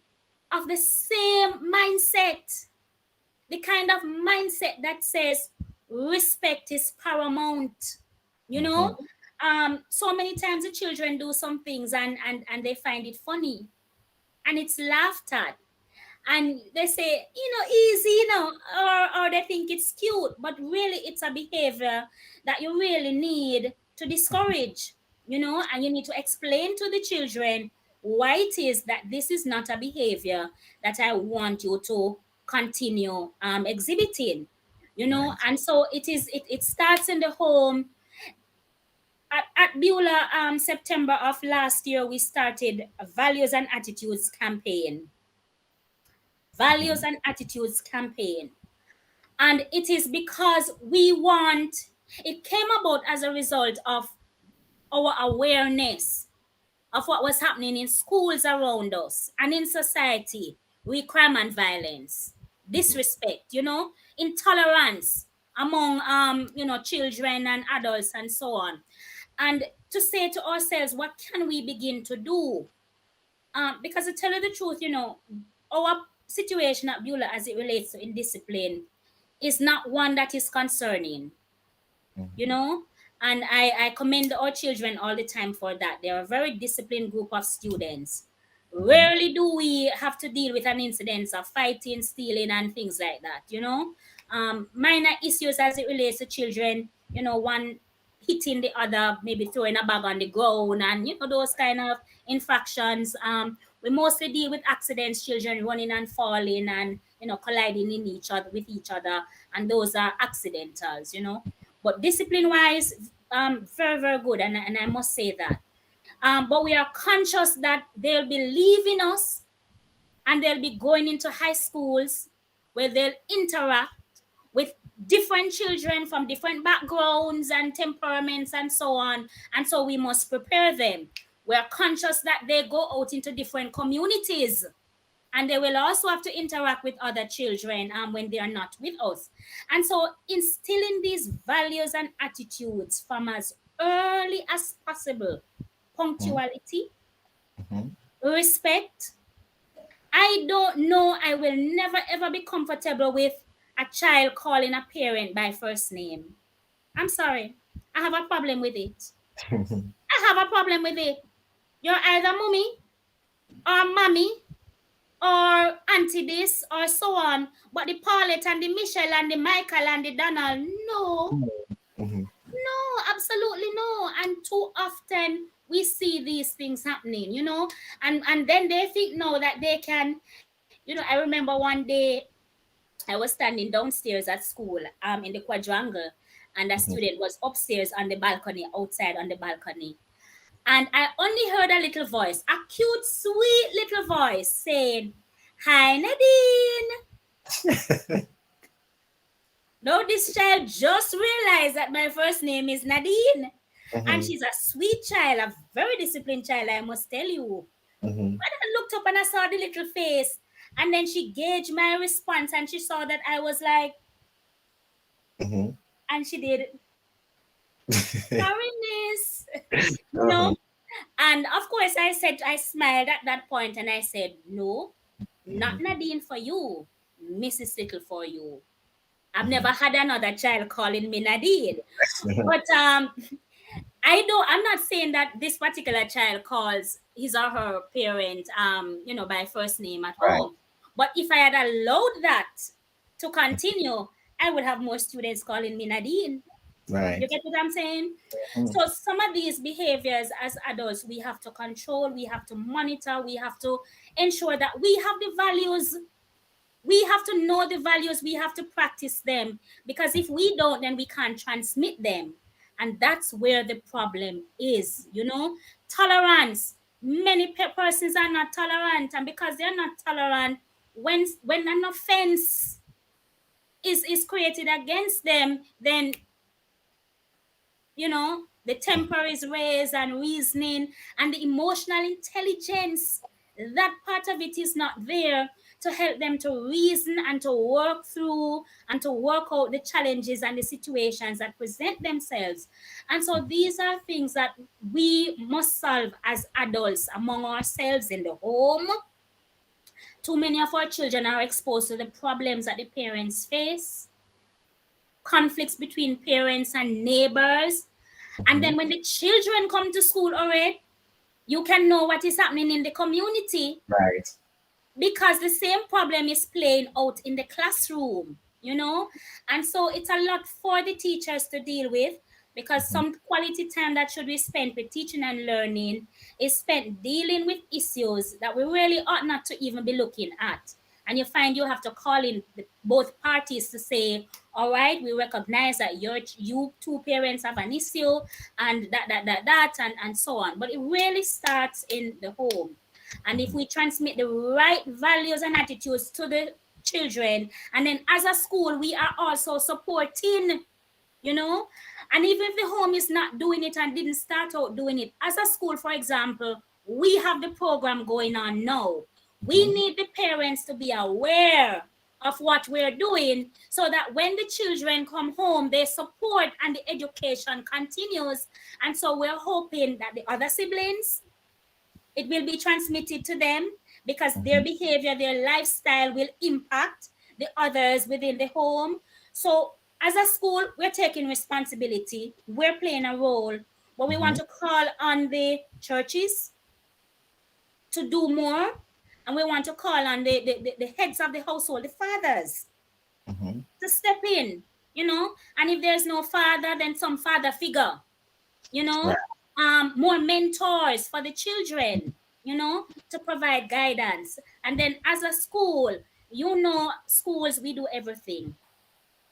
of the same mindset, the kind of mindset that says respect is paramount. You Mm-hmm. know, so many times the children do some things, and they find it funny, and it's laughed at, and they say, easy, or they think it's cute, but really it's a behavior that you really need to discourage, and you need to explain to the children why it is that this is not a behavior that I want you to continue exhibiting, Right. and so it starts in the home. At Beulah, September of last year, we started a values and attitudes campaign. Mm-hmm. Values and attitudes campaign. And it is because it came about as a result of our awareness of what was happening in schools around us and in society with crime and violence, Mm-hmm. disrespect, intolerance among children and adults and so on. And to say to ourselves, what can we begin to do? Because to tell you the truth, our situation at Beulah as it relates to indiscipline is not one that is concerning, you Mm-hmm. know. And I commend our children all the time for that. They're a very disciplined group of students. Mm-hmm. Rarely do we have to deal with an incident of fighting, stealing, and things like that. Minor issues as it relates to children, one hitting the other, maybe throwing a bag on the ground, and those kind of infractions. We mostly deal with accidents, children running and falling, and colliding in each other, and those are accidentals. But discipline wise, very, very good. And I must say that. But we are conscious that they'll be leaving us, and they'll be going into high schools where they'll interact with different children from different backgrounds and temperaments and so on. And so we must prepare them. We're conscious that they go out into different communities, and they will also have to interact with other children when they are not with us. And so instilling these values and attitudes from as early as possible: punctuality, Mm-hmm. respect. I don't know, I will never ever be comfortable with a child calling a parent by first name. I'm sorry. I have a problem with it. I have a problem with it. You're either mommy or mommy or auntie this or so on. But the Paulette and the Michelle and the Michael and the Donald, no, Mhm. no, absolutely no. And too often we see these things happening, and then they think no that they can, I remember one day I was standing downstairs at school, in the quadrangle, and a Mhm. student was upstairs on the balcony, outside on the balcony. And I only heard a little voice, a cute, sweet little voice saying, "Hi, Nadine." No, this child just realized that my first name is Nadine. And Mhm. she's a sweet child, a very disciplined child, I must tell you. Mhm. But I looked up and I saw the little face. And then she gauged my response and she saw that I was like, Mhm. and she did, "Sorry, miss." you Mhm. know? And of course, I smiled at that point and I said, "No, not Mhm. Nadine for you, Mrs. Little for you." I've never Mhm. had another child calling me Nadine. Mhm. But I'm not saying that this particular child calls his or her parent, by first name at Right. home. But if I had allowed that to continue, I would have more students calling me Nadine. You Right. get what I'm saying? Mhm. So some of these behaviors as adults, we have to control, we have to monitor, we have to ensure that we have the values. We have to know the values, we have to practice them, because if we don't, then we can't transmit them. And that's where the problem is, tolerance. Many persons are not tolerant, and because they're not tolerant, when an offense is created against them, then the temper is raised, and reasoning and the emotional intelligence, that part of it is not there to help them to reason and to work through and to work out the challenges and the situations that present themselves. And so these are things that we must solve as adults among ourselves in the home. Too many of our children are exposed to the problems that the parents face, conflicts between parents and neighbors. And Mhm. then when the children come to school, already, you can know what is happening in the community, Right. because the same problem is playing out in the classroom. And so it's a lot for the teachers to deal with, because Mhm. some quality time that should be spent with teaching and learning is spent dealing with issues that we really ought not to even be looking at. And you find you have to call in both parties to say, all right, we recognize that you two parents have an issue, and and so on. But it really starts in the home. And if Mhm. we transmit the right values and attitudes to the children, and then as a school, we are also supporting, you know, and even if the home is not doing it and didn't start out doing it, as a school, for example, we have the program going on now. We Mhm. need the parents to be aware of what we're doing, so that when the children come home, they support and the education continues. And so we're hoping that the other siblings, it will be transmitted to them, because their Mhm. behavior, their lifestyle will impact the others within the home. So, as a school, we're taking responsibility, we're playing a role, but we want Mhm. to call on the churches to do more, and we want to call on the heads of the household, the fathers, Mhm. to step in. And if there's no father, then some father figure, you Right. know, more mentors for the children, to provide guidance. And then as a school, schools, we do everything.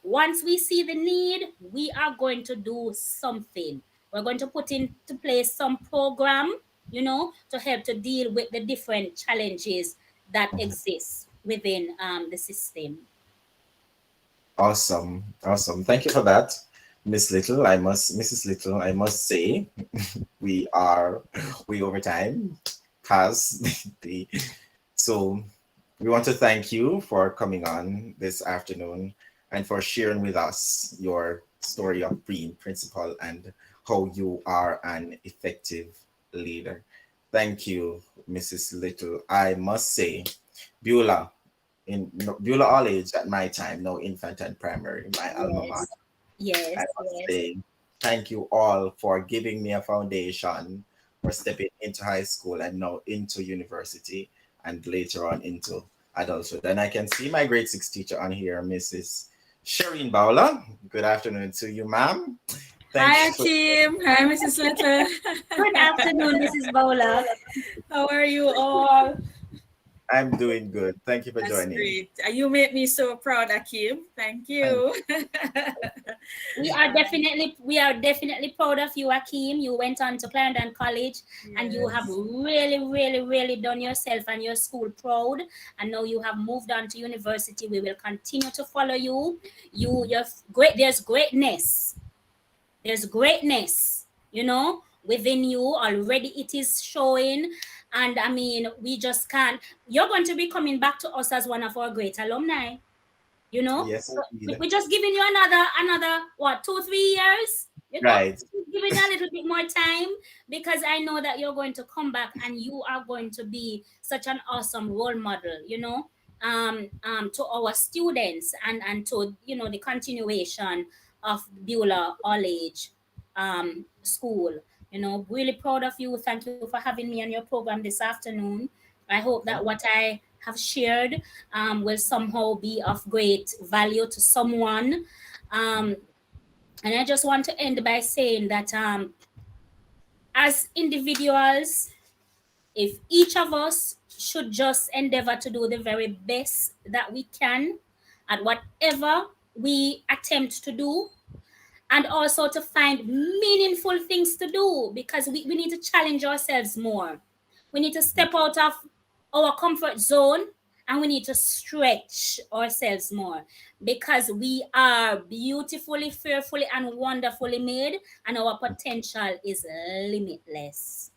Once we see the need, we are going to do something. We're going to put into place some program, to help to deal with the different challenges that Mhm. exist within the system. Awesome. Awesome. Thank you for that, Mrs. Little, I must say, we are way over time past the so we want to thank you for coming on this afternoon and for sharing with us your story of being principal and how you are an effective leader. Thank you, Mrs. Little. I must say, Beulah, Beulah All Age at my time, no infant and primary, my alma mater. Yes, yes, I must yes. say, thank you all for giving me a foundation for stepping into high school and now into university and later on into adulthood. And I can see my grade 6 teacher on here, Mrs. Shireen Bowler. Good afternoon to you, ma'am. Thank Hi, you for Hakeem. Hi, Mrs. Little. Good afternoon, Mrs. Bowler. How are you all? I'm doing good. Thank you for That's joining. great. You make me so proud, Hakeem. Thank Thank you. We are definitely proud of you, Hakeem. You went on to Clarendon College and you have Yes. really done yourself and your school proud. And now you have moved on to university. We will continue to follow you. You're great. There's greatness, within you already. It is showing. And I mean, we just can't. You're going to be coming back to us as one of our great alumni. Yes, So indeed. we're just giving you another what, 2-3 years, Right. giving a little bit more time, because I know that you're going to come back and you are going to be such an awesome role model, to our students, and to the continuation of Beulah All Age School. Really proud of you. Thank you for having me on your program this afternoon. I hope that what I have shared will somehow be of great value to someone. Um, and I just want to end by saying that as individuals, if each of us should just endeavor to do the very best that we can at whatever we attempt to do, and also to find meaningful things to do, because we need to challenge ourselves more. We need to step out of our comfort zone, and we need to stretch ourselves more, because we are beautifully, fearfully, and wonderfully made, and our potential is limitless.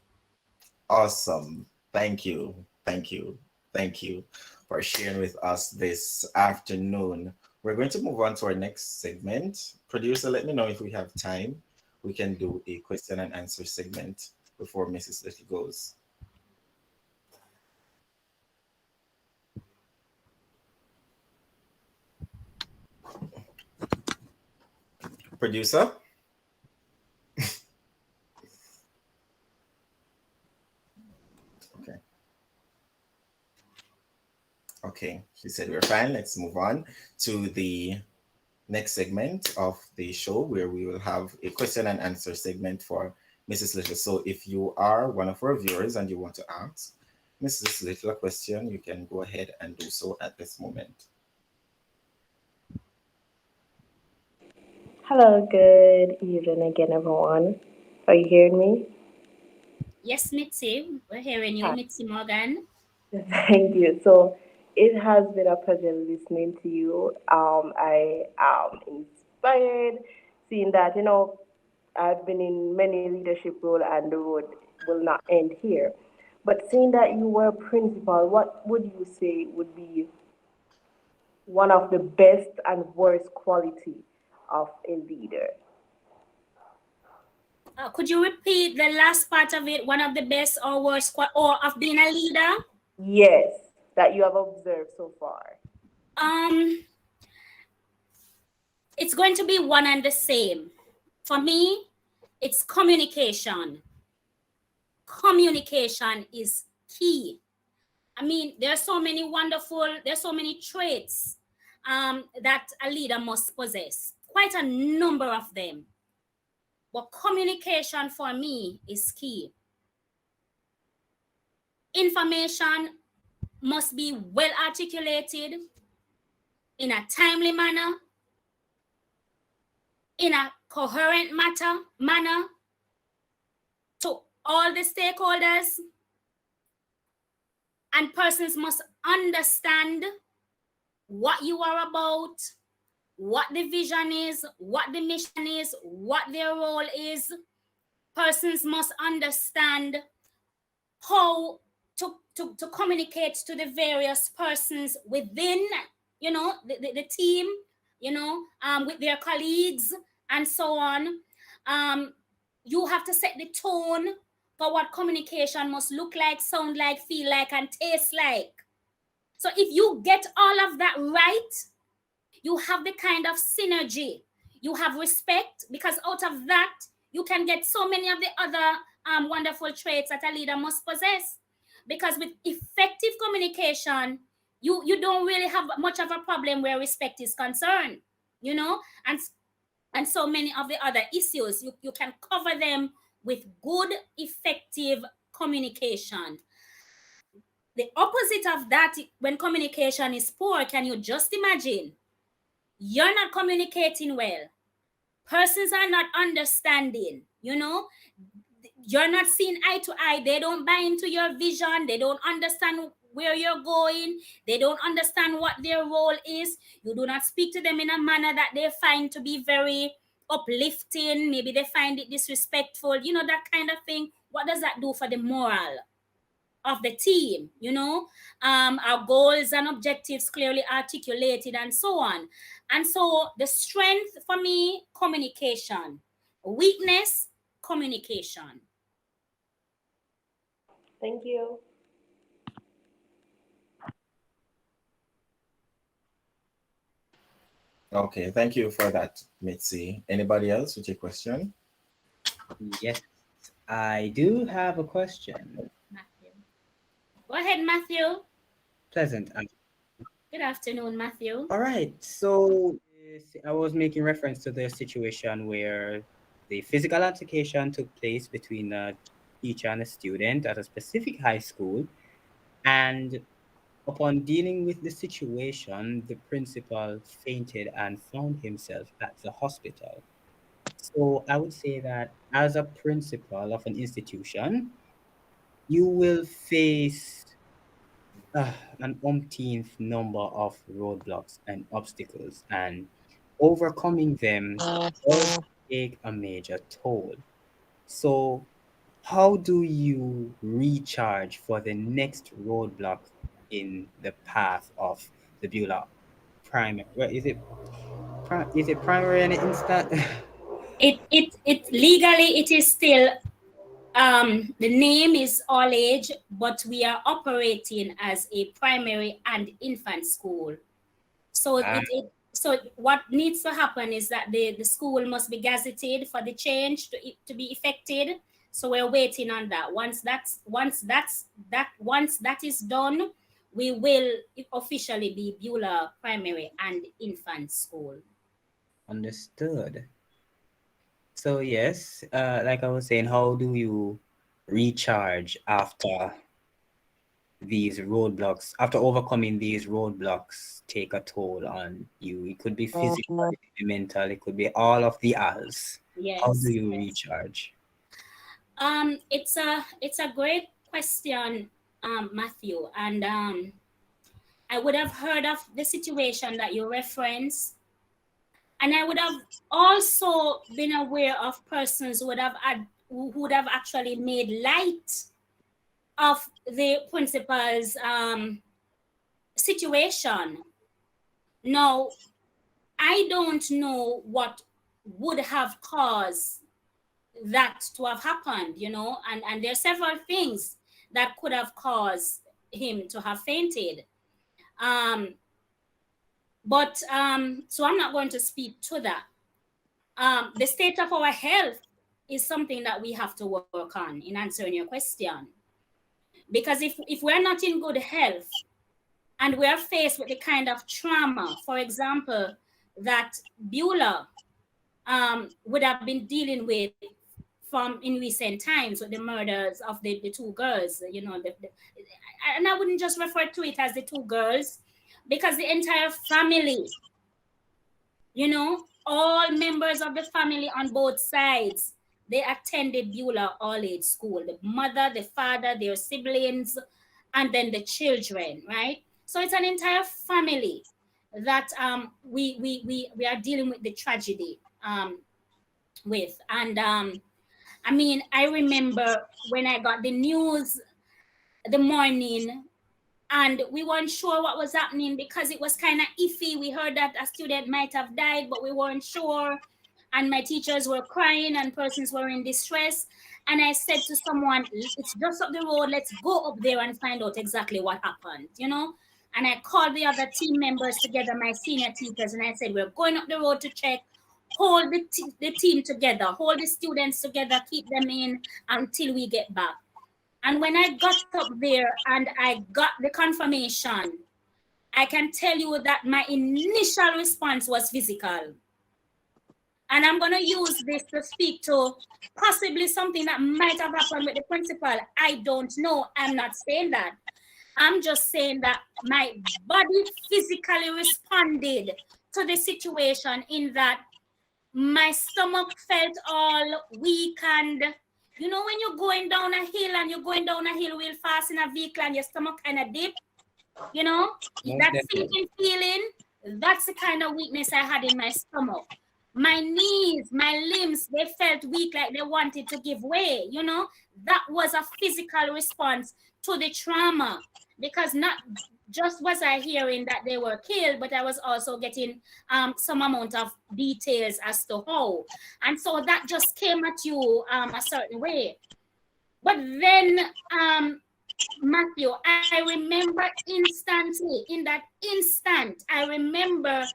Awesome. Thank you. Thank you. Thank you for sharing with us this afternoon. We're going to move on to our next segment. Producer, let me know if we have time. We can do a question and answer segment before Mrs. Little goes. Producer? Okay. Okay. She said we're fine. Let's move on to the next segment of the show, where we will have a question and answer segment for Mrs. Little. So if you are one of our viewers and you want to ask Mrs. Little a question, you can go ahead and do so at this moment. Hello, good evening again, everyone. Are you hearing me? Yes, Mitzi, we're hearing you, Ah, Mitzi Morgan. thank you. So it has been a pleasure listening to you. I am inspired seeing that, I've been in many leadership roles and the road will not end here. But seeing that you were principal, what would you say would be one of the best and worst quality of a leader? Could you repeat the last part of it? One of the best or worst, or of being a leader? Yes, that you have observed so far. Um, it's going to be one and the same. For me, it's communication. Communication is key. I mean, there's so many traits that a leader must possess. Quite a number of them. But communication for me is key. Information must be well articulated in a timely manner, in a coherent manner to all the stakeholders, and persons must understand what you are about, what the vision is, what the mission is, what their role is. Persons must understand how to communicate to the various persons within, the team, with their colleagues and so on. Um, you have to set the tone for what communication must look like, sound like, feel like, and taste like. So if you get all of that right, you have the kind of synergy, you have respect, because out of that, you can get so many of the other wonderful traits that a leader must possess. Because with effective communication, you don't really have much of a problem where respect is concerned, you know, and so many of the other issues, you can cover them with good, effective communication. The opposite of that, when communication is poor, can you just imagine? You're not communicating well. Persons are not understanding, you know, you're not seeing eye to eye. They don't buy into your vision. They don't understand where you're going. They don't understand what their role is. You do not speak to them in a manner that they find to be very uplifting. Maybe they find it disrespectful, you know, that kind of thing. What does that do for the moral of the team? You know, our goals and objectives clearly articulated and so on. And so the strength for me, communication. Weakness, communication. Thank you. Okay, thank you for that, Mitzi. Anybody else with a question? Yes, I do have a question. Matthew. Go ahead, Matthew. Pleasant. Good afternoon, Matthew. All right. So I was making reference to the situation where the physical altercation took place between a teacher and a student at a specific high school. And upon dealing with the situation, the principal fainted and found himself at the hospital. So I would say that as a principal of an institution, you will face an umpteenth number of roadblocks and obstacles, and overcoming them does take a major toll. So, how do you recharge for the next roadblock in the path of the Beulah primary? Well, is it primary and instant? It legally it is still the name is all age, but we are operating as a primary and infant school. So Ah, so what needs to happen is that the school must be gazetted for the change to be effected. So we're waiting on that. Once that is done, we will officially be Beulah Primary and Infant School. understood. So yes, like I was saying, how do you recharge after these roadblocks, after overcoming these roadblocks take a toll on you? It could be physical, it could be mental, it could be all of the R's. How do Yes, you yes. recharge? It's a great question, Matthew, and I would have heard of the situation that you reference, and I would have also been aware of persons who would have actually made light of the principal's situation. Now, I don't know what would have caused that to have happened, you know, and there are several things that could have caused him to have fainted. Um, but so I'm not going to speak to that. The state of our health is something that we have to work on in answering your question. Because if we're not in good health and we're faced with the kind of trauma, for example, that Beulah would have been dealing with from in recent times with the murders of the two girls, you know, and I wouldn't just refer to it as the two girls, because the entire family, you know, all members of the family on both sides, they attended Beulah All Age School. The mother, the father, their siblings, and then the children, right? So it's an entire family that we are dealing with the tragedy with. And I mean, I remember when I got the news the morning, and we weren't sure what was happening because it was kind of iffy. We heard that a student might have died, but we weren't sure. And my teachers were crying and persons were in distress. And I said to someone, it's just up the road. Let's go up there and find out exactly what happened, you know? And I called the other team members together, my senior teachers, and I said, we're going up the road to check. hold the team together, hold the students together, keep them in until we get back. And when I got up there and I got the confirmation, I can tell you that my initial response was physical. And I'm going to use this to speak to possibly something that might have happened with the principal. I don't know. I'm not saying that. I'm just saying that my body physically responded to the situation in that my stomach felt all weak. And you know, when you're going down a hill and you're going down a hill real fast in a vehicle and your stomach kind of dip, you know, that sinking feeling, that's the kind of weakness I had in my stomach. My knees, my limbs, they felt weak, like they wanted to give way, you know. That was a physical response to the trauma, because not just was I hearing that they were killed, but I was also getting some amount of details as to how. And so that just came at you a certain way. But then, Matthew, I remember instantly, in that instant, I remember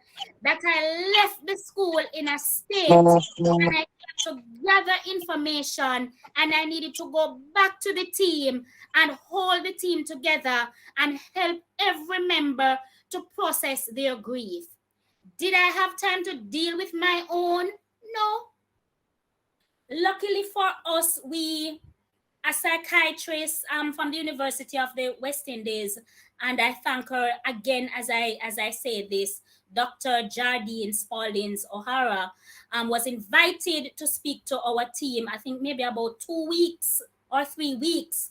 that I left the school in a state and I had to gather information and I needed to go back to the team and hold the team together and help every member to process their grief. Did I have time to deal with my own? No. Luckily for us, a psychiatrist from the University of the West Indies, and I thank her again as I say this, Dr. Jardine Spaldings O'Hara, was invited to speak to our team, I think maybe about 2 weeks or 3 weeks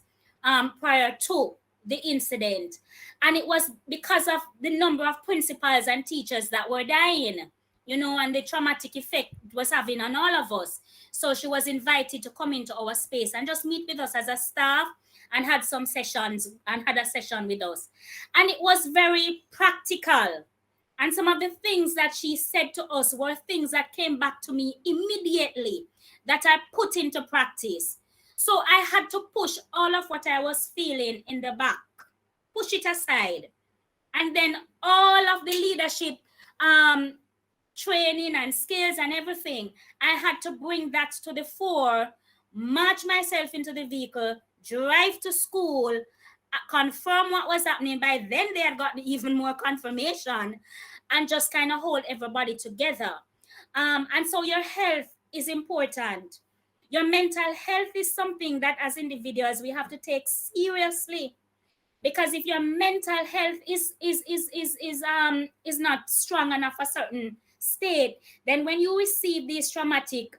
prior to the incident. And it was because of the number of principals and teachers that were dying, you know, and the traumatic effect it was having on all of us. So she was invited to come into our space and just meet with us as a staff and had some sessions and had a session with us. And it was very practical. And some of the things that she said to us were things that came back to me immediately that I put into practice. So I had to push all of what I was feeling in the back, push it aside. And then all of the leadership training and skills and everything, I had to bring that to the fore, march myself into the vehicle, drive to school, confirm what was happening. By then they had gotten even more confirmation, and just kind of hold everybody together. And so your health is important. Your mental health is something that as individuals we have to take seriously. Because if your mental health is not strong enough for certain state, then when you receive this traumatic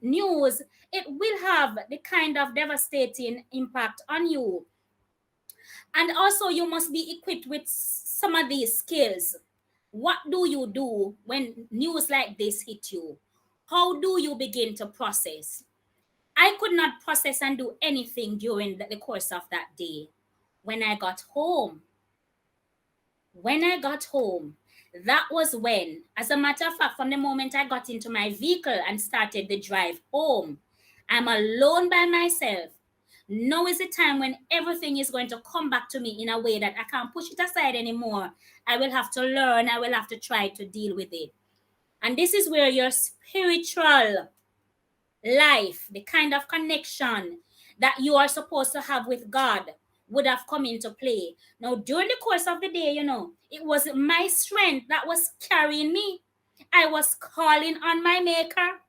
news, it will have the kind of devastating impact on you. And also you must be equipped with some of these skills. What do you do when news like this hit you? How do you begin to process? I could not process and do anything during the course of that day. When I got home, that was when, as a matter of fact, from the moment I got into my vehicle and started the drive home, I'm alone by myself. Now is the time when everything is going to come back to me in a way that I can't push it aside anymore. I will have to learn. I will have to try to deal with it. And this is where your spiritual life, the kind of connection that you are supposed to have with God, would have come into play. Now, during the course of the day, you know, it was my strength that was carrying me. I was calling on my maker.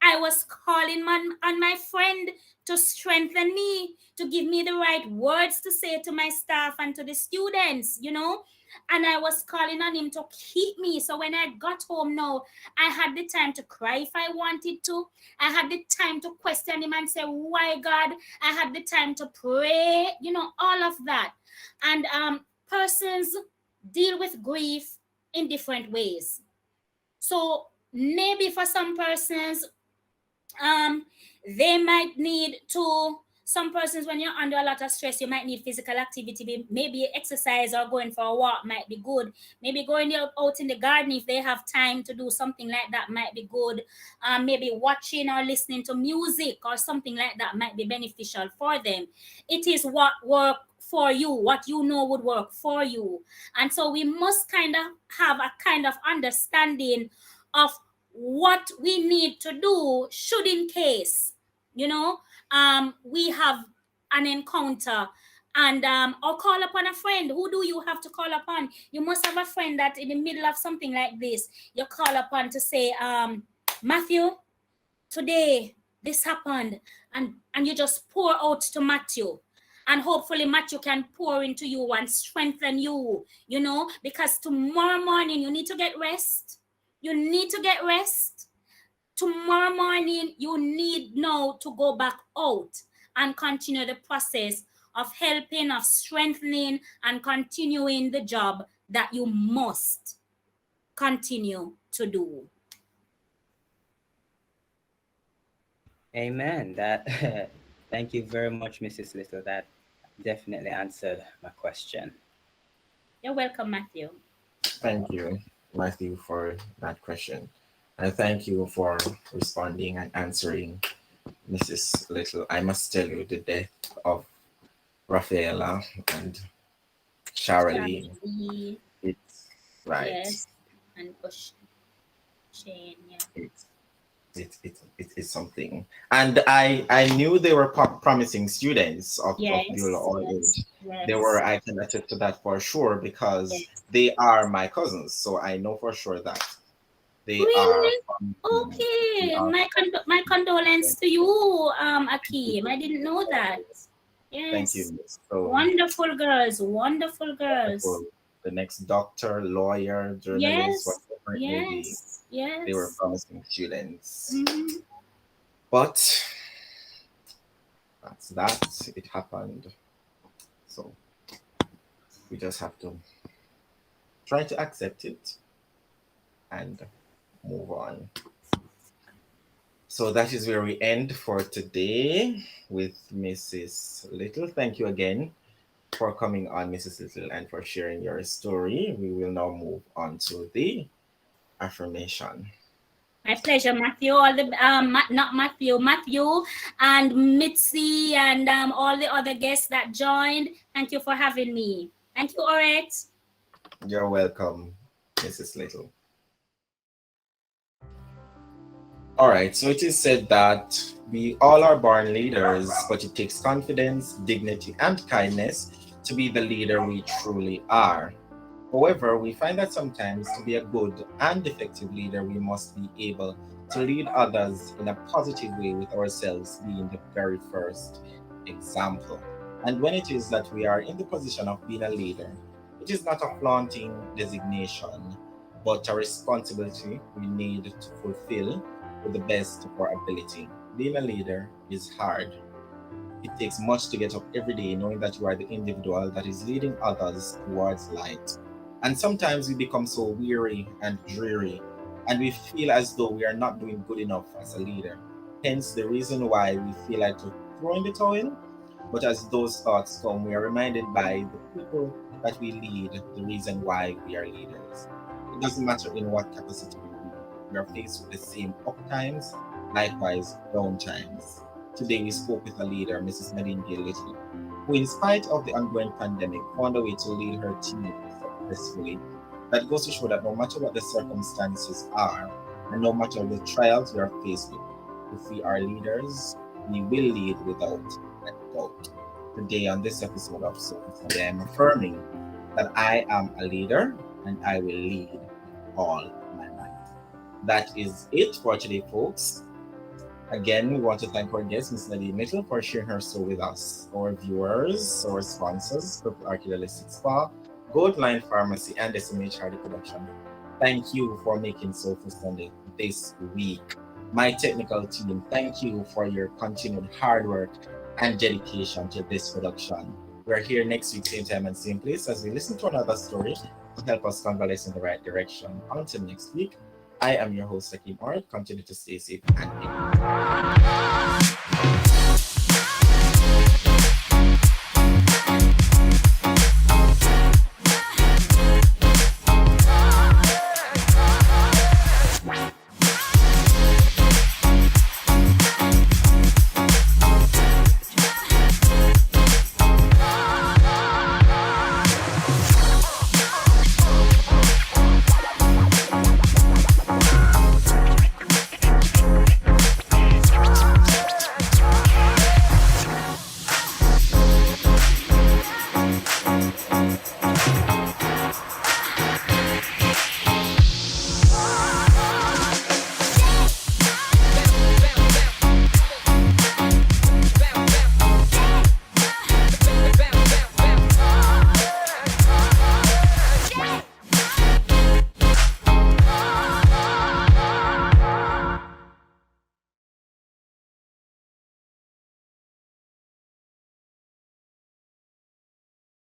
I was calling on my friend to strengthen me, to give me the right words to say to my staff and to the students, you know. And I was calling on him to keep me. So when I got home now, I had the time to cry if I wanted to. I had the time to question him and say, why God? I had the time to pray, you know, all of that. And persons deal with grief in different ways. So maybe for some persons, they might need to, some persons, when you're under a lot of stress, you might need physical activity. Maybe exercise or going for a walk might be good. Maybe going out in the garden, if they have time to do something like that, might be good. Maybe watching or listening to music or something like that might be beneficial for them. It is what works for you, what you know would work for you. And so we must kind of have a kind of understanding of what we need to do should in case, you know, we have an encounter and or call upon a friend. Who do you have to call upon? You must have a friend that in the middle of something like this, you call upon to say, Matthew, today this happened, and you just pour out to Matthew, and hopefully Matthew can pour into you and strengthen you, you know, because tomorrow morning you need to get rest. You need to get rest. Tomorrow morning you need now to go back out and continue the process of helping, of strengthening, and continuing the job that you must continue to do. Amen. That thank you very much, Mrs. Little. That definitely answered my question. You're welcome, Matthew. Thank you, Matthew, for that question. And thank you for responding and answering Mrs. Little. I must tell you, the death of Rafaela and Charlene, Charlie, it's right. yes, and Shane, yeah. It's something. And I knew they were promising students of Yes, Beulah Oil. yes, They were, yes, I can attest to that for sure because yes. they are my cousins. So I know for sure that they are Really? from, they Okay. are My condolence to you, Hakeem. I didn't know that. thank Yes. you. So Wonderful girls. Wonderful girls. wonderful. The next doctor, lawyer, journalist, Yes. whatever it may be, Yes. they were Yes. promising students. Mhm. But that's that. It happened. So we just have to try to accept it and move on. So that is where we end for today with Mrs. Little. Thank you again for coming on, Mrs. Little, and for sharing your story. We will now move on to the affirmation. My pleasure, Matthew. All the not Matthew and Mitzi and all the other guests that joined. Thank you for having me. Thank you, Orrett. You're welcome, Mrs. Little. All right, so it is said that we all are born leaders, but it takes confidence, dignity, and kindness to be the leader we truly are. However, we find that sometimes to be a good and effective leader, we must be able to lead others in a positive way, with ourselves being the very first example. And when it is that we are in the position of being a leader, it is not a flaunting designation, but a responsibility we need to fulfill with the best of our ability. Being a leader is hard. It takes much to get up every day knowing that you are the individual that is leading others towards light. And sometimes we become so weary and dreary, and we feel as though we are not doing good enough as a leader. Hence, the reason why we feel like to throw in the towel. But as those thoughts come, we are reminded by the people that we lead the reason why we are leaders. It doesn't matter in what capacity we are faced with the same up times, likewise down times. Today we spoke with a leader, Mrs. Nadine Gayle-Little, who in spite of the ongoing pandemic found a way to lead her team successfully. That goes to show that no matter what the circumstances are, and no matter the trials we are faced with, if we are leaders, we will lead without a doubt. Today on this episode of Soulful, I am affirming that I am a leader and I will lead with all my might. That is it for today, folks. Again, we want to thank our guest, Ms. Nadine Little, for sharing her story with us, our viewers, our sponsors, Purple Archaeological Spa, Goldline Pharmacy, and SMH Hardy Production. Thank you for making Soulful Sunday this week. My technical team, thank you for your continued hard work and dedication to this production. We're here next week, same time and same place, as we listen to another story to help us convalesce in the right direction. Until next week, I am your host, Hakeem Orrett. Continue to stay safe and